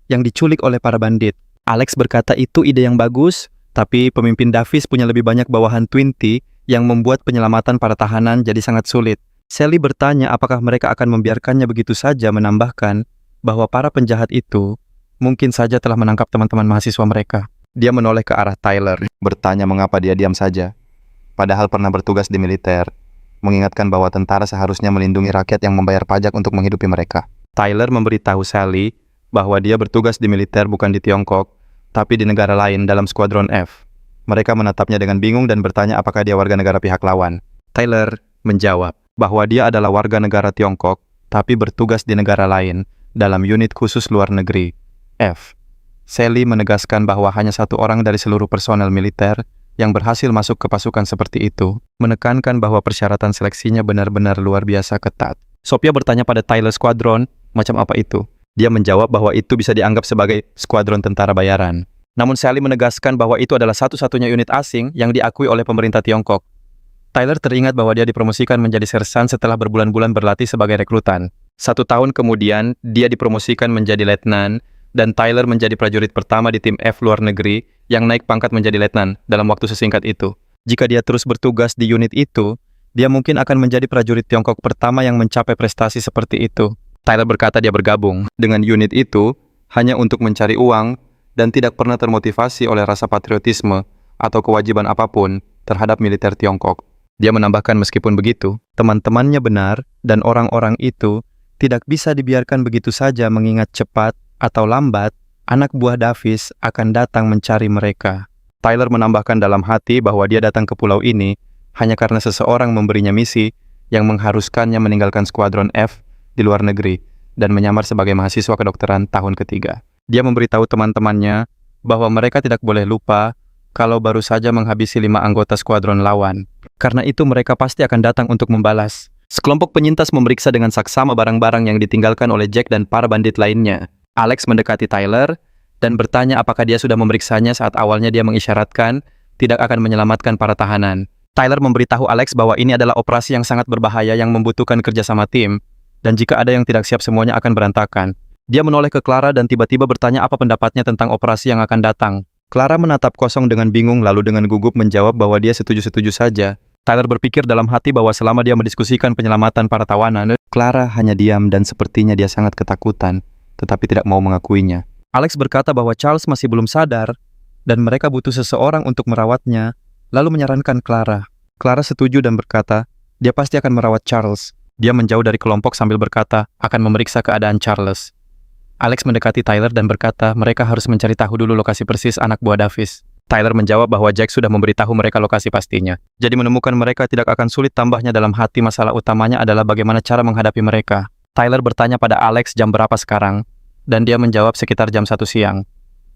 Speaker 2: yang diculik oleh para bandit. Alex berkata itu ide yang bagus, tapi pemimpin Davis punya lebih banyak bawahan 20 yang membuat penyelamatan para tahanan jadi sangat sulit. Sally bertanya apakah mereka akan membiarkannya begitu saja, menambahkan bahwa para penjahat itu mungkin saja telah menangkap teman-teman mahasiswa mereka. Dia menoleh ke arah Tyler, bertanya mengapa dia diam saja, padahal pernah bertugas di militer.
Speaker 1: mengingatkan bahwa tentara seharusnya melindungi rakyat yang membayar pajak untuk menghidupi mereka. Tyler memberitahu Sally bahwa dia bertugas di militer bukan di Tiongkok, tapi di negara lain dalam Skuadron F. Mereka menatapnya dengan bingung dan bertanya apakah dia warga negara pihak lawan. Tyler menjawab bahwa dia adalah warga negara Tiongkok, tapi bertugas di negara lain dalam unit khusus luar negeri, F. Sally menegaskan bahwa hanya satu orang dari seluruh personel militer yang berhasil masuk ke pasukan seperti itu, menekankan bahwa persyaratan seleksinya benar-benar luar biasa ketat. Sophia bertanya pada Tyler Squadron, macam apa itu? Dia menjawab bahwa itu bisa dianggap sebagai skuadron tentara bayaran. Namun Sally menegaskan bahwa itu adalah satu-satunya unit asing yang diakui oleh pemerintah Tiongkok. Tyler teringat bahwa dia dipromosikan menjadi sersan setelah berbulan-bulan berlatih sebagai rekrutan. 1 tahun kemudian, dia dipromosikan menjadi letnan, dan Tyler menjadi prajurit pertama di tim F luar negeri yang naik pangkat menjadi letnan dalam waktu sesingkat itu. Jika dia terus bertugas di unit itu, dia mungkin akan menjadi prajurit Tiongkok pertama yang mencapai prestasi seperti itu. Tyler berkata dia bergabung dengan unit itu hanya untuk mencari uang dan tidak pernah termotivasi oleh rasa patriotisme atau kewajiban apapun terhadap militer Tiongkok. Dia menambahkan meskipun begitu, teman-temannya benar dan orang-orang itu tidak bisa dibiarkan begitu saja mengingat cepat atau lambat, anak buah Davis akan datang mencari mereka. Tyler menambahkan dalam hati bahwa dia datang ke pulau ini hanya karena seseorang memberinya misi yang mengharuskannya meninggalkan Skuadron F di luar negeri dan menyamar sebagai mahasiswa kedokteran tahun ketiga. Dia memberitahu teman-temannya bahwa mereka tidak boleh lupa kalau baru saja menghabisi 5 anggota skuadron lawan. Karena itu mereka pasti akan datang untuk membalas. Sekelompok penyintas memeriksa dengan saksama barang-barang yang ditinggalkan oleh Jack dan para bandit lainnya. Alex mendekati Tyler dan bertanya apakah dia sudah memeriksanya saat awalnya dia mengisyaratkan tidak akan menyelamatkan para tahanan. Tyler memberitahu Alex bahwa ini adalah operasi yang sangat berbahaya yang membutuhkan kerjasama tim, dan jika ada yang tidak siap semuanya akan berantakan. Dia menoleh ke Clara dan tiba-tiba bertanya apa pendapatnya tentang operasi yang akan datang. Clara menatap kosong dengan bingung lalu dengan gugup menjawab bahwa dia setuju-setuju saja. Tyler berpikir dalam hati bahwa selama dia mendiskusikan penyelamatan para tawanan, Clara hanya diam dan sepertinya dia sangat ketakutan, tetapi tidak mau mengakuinya. Alex berkata bahwa Charles masih belum sadar dan mereka butuh seseorang untuk merawatnya, lalu menyarankan Clara. Clara setuju dan berkata, dia pasti akan merawat Charles. Dia menjauh dari kelompok sambil berkata, akan memeriksa keadaan Charles. Alex mendekati Tyler dan berkata, mereka harus mencari tahu dulu lokasi persis anak buah Davis. Tyler menjawab bahwa Jack sudah memberitahu mereka lokasi pastinya. Jadi menemukan mereka tidak akan sulit, tambahnya dalam hati masalah utamanya adalah bagaimana cara menghadapi mereka. Tyler bertanya pada Alex jam berapa sekarang, dan dia menjawab sekitar jam 1 siang.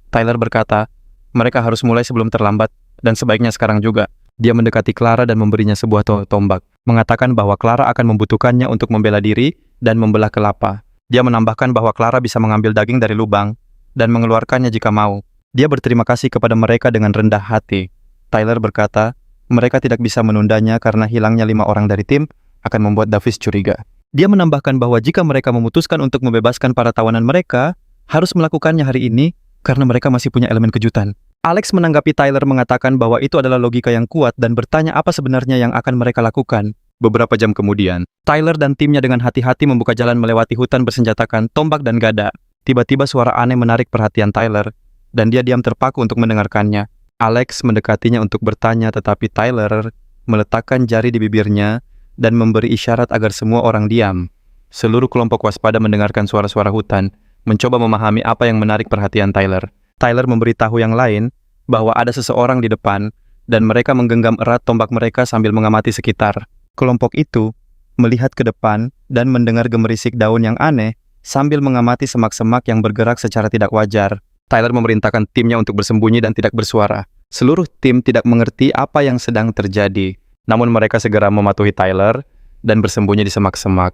Speaker 1: Tyler berkata, mereka harus mulai sebelum terlambat, dan sebaiknya sekarang juga. Dia mendekati Clara dan memberinya sebuah tombak, mengatakan bahwa Clara akan membutuhkannya untuk membela diri dan membelah kelapa. Dia menambahkan bahwa Clara bisa mengambil daging dari lubang dan mengeluarkannya jika mau. Dia berterima kasih kepada mereka dengan rendah hati. Tyler berkata, mereka tidak bisa menundanya karena hilangnya 5 orang dari tim akan membuat Davis curiga. Dia menambahkan bahwa jika mereka memutuskan untuk membebaskan para tawanan mereka, harus melakukannya hari ini karena mereka masih punya elemen kejutan. Alex menanggapi Tyler mengatakan bahwa itu adalah logika yang kuat dan bertanya apa sebenarnya yang akan mereka lakukan. Beberapa jam kemudian, Tyler dan timnya dengan hati-hati membuka jalan melewati hutan bersenjatakan tombak dan gada. Tiba-tiba suara aneh menarik perhatian Tyler, dan dia diam terpaku untuk mendengarkannya. Alex mendekatinya untuk bertanya, tetapi Tyler meletakkan jari di bibirnya dan memberi isyarat agar semua orang diam. Seluruh kelompok waspada mendengarkan suara-suara hutan, mencoba memahami apa yang menarik perhatian Tyler. Tyler memberitahu yang lain bahwa ada seseorang di depan, dan mereka menggenggam erat tombak mereka sambil mengamati sekitar. Kelompok itu melihat ke depan dan mendengar gemerisik daun yang aneh sambil mengamati semak-semak yang bergerak secara tidak wajar. Tyler memerintahkan timnya untuk bersembunyi dan tidak bersuara. Seluruh tim tidak mengerti apa yang sedang terjadi, namun mereka segera mematuhi Tyler dan bersembunyi di semak-semak.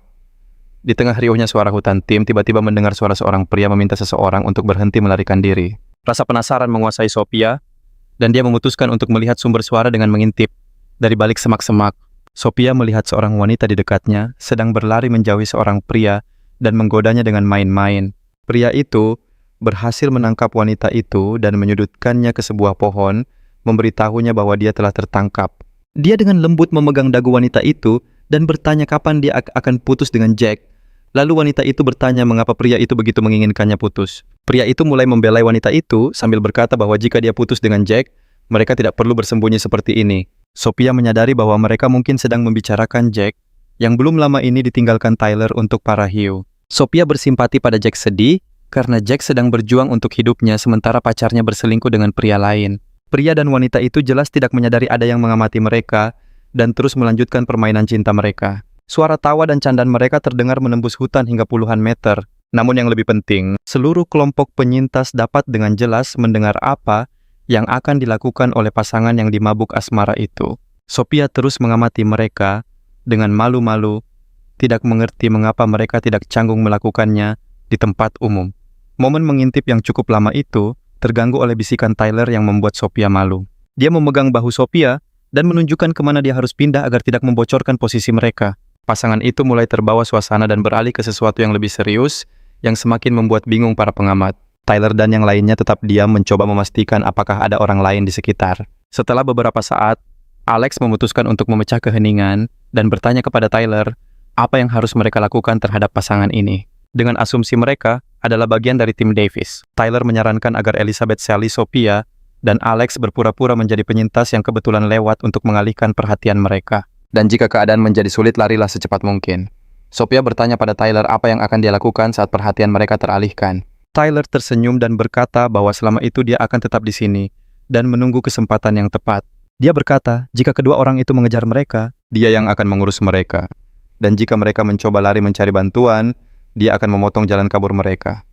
Speaker 1: Di tengah riuhnya suara hutan, tim tiba-tiba mendengar suara seorang pria meminta seseorang untuk berhenti melarikan diri. Rasa penasaran menguasai Sophia, dan dia memutuskan untuk melihat sumber suara dengan mengintip dari balik semak-semak. Sophia melihat seorang wanita di dekatnya sedang berlari menjauhi seorang pria dan menggodanya dengan main-main. Pria itu berhasil menangkap wanita itu dan menyudutkannya ke sebuah pohon, memberitahunya bahwa dia telah tertangkap. Dia dengan lembut memegang dagu wanita itu dan bertanya kapan dia akan putus dengan Jack. Lalu wanita itu bertanya mengapa pria itu begitu menginginkannya putus. Pria itu mulai membelai wanita itu sambil berkata bahwa jika dia putus dengan Jack, mereka tidak perlu bersembunyi seperti ini.
Speaker 2: Sophia menyadari bahwa mereka mungkin sedang membicarakan Jack yang belum lama ini ditinggalkan Tyler untuk para hiu. Sophia bersimpati pada Jack sedih karena Jack sedang berjuang untuk hidupnya sementara pacarnya berselingkuh dengan pria lain. Pria dan wanita itu jelas tidak menyadari ada yang mengamati mereka dan terus melanjutkan permainan cinta mereka. Suara tawa dan candaan mereka terdengar menembus hutan hingga puluhan meter. Namun yang lebih penting, seluruh kelompok penyintas dapat dengan jelas mendengar apa yang akan dilakukan oleh pasangan yang dimabuk asmara itu. Sophia terus mengamati mereka dengan malu-malu, tidak mengerti mengapa mereka tidak canggung melakukannya di tempat umum. Momen mengintip yang cukup lama itu terganggu oleh bisikan Tyler yang membuat Sophia malu. Dia memegang bahu Sophia dan menunjukkan kemana dia harus pindah agar tidak membocorkan posisi mereka. Pasangan itu mulai terbawa suasana dan beralih ke sesuatu yang lebih serius, yang semakin membuat bingung para pengamat. Tyler dan yang lainnya tetap diam mencoba memastikan apakah ada orang lain di sekitar. Setelah beberapa saat, Alex memutuskan untuk memecah keheningan dan bertanya kepada Tyler apa yang harus mereka lakukan terhadap pasangan ini. Dengan asumsi mereka adalah bagian dari tim Davis, Tyler menyarankan agar Elizabeth, Sally, Sophia, dan Alex berpura-pura menjadi penyintas yang kebetulan lewat untuk mengalihkan perhatian mereka. Dan jika keadaan menjadi sulit, larilah secepat mungkin. Sophia bertanya pada Tyler apa yang akan dia lakukan saat perhatian mereka teralihkan. Tyler tersenyum dan berkata bahwa selama itu dia akan tetap di sini dan menunggu kesempatan yang tepat. Dia berkata, jika kedua orang itu mengejar mereka, dia yang akan mengurus mereka. Dan jika mereka mencoba lari mencari bantuan, dia akan memotong jalan kabur mereka.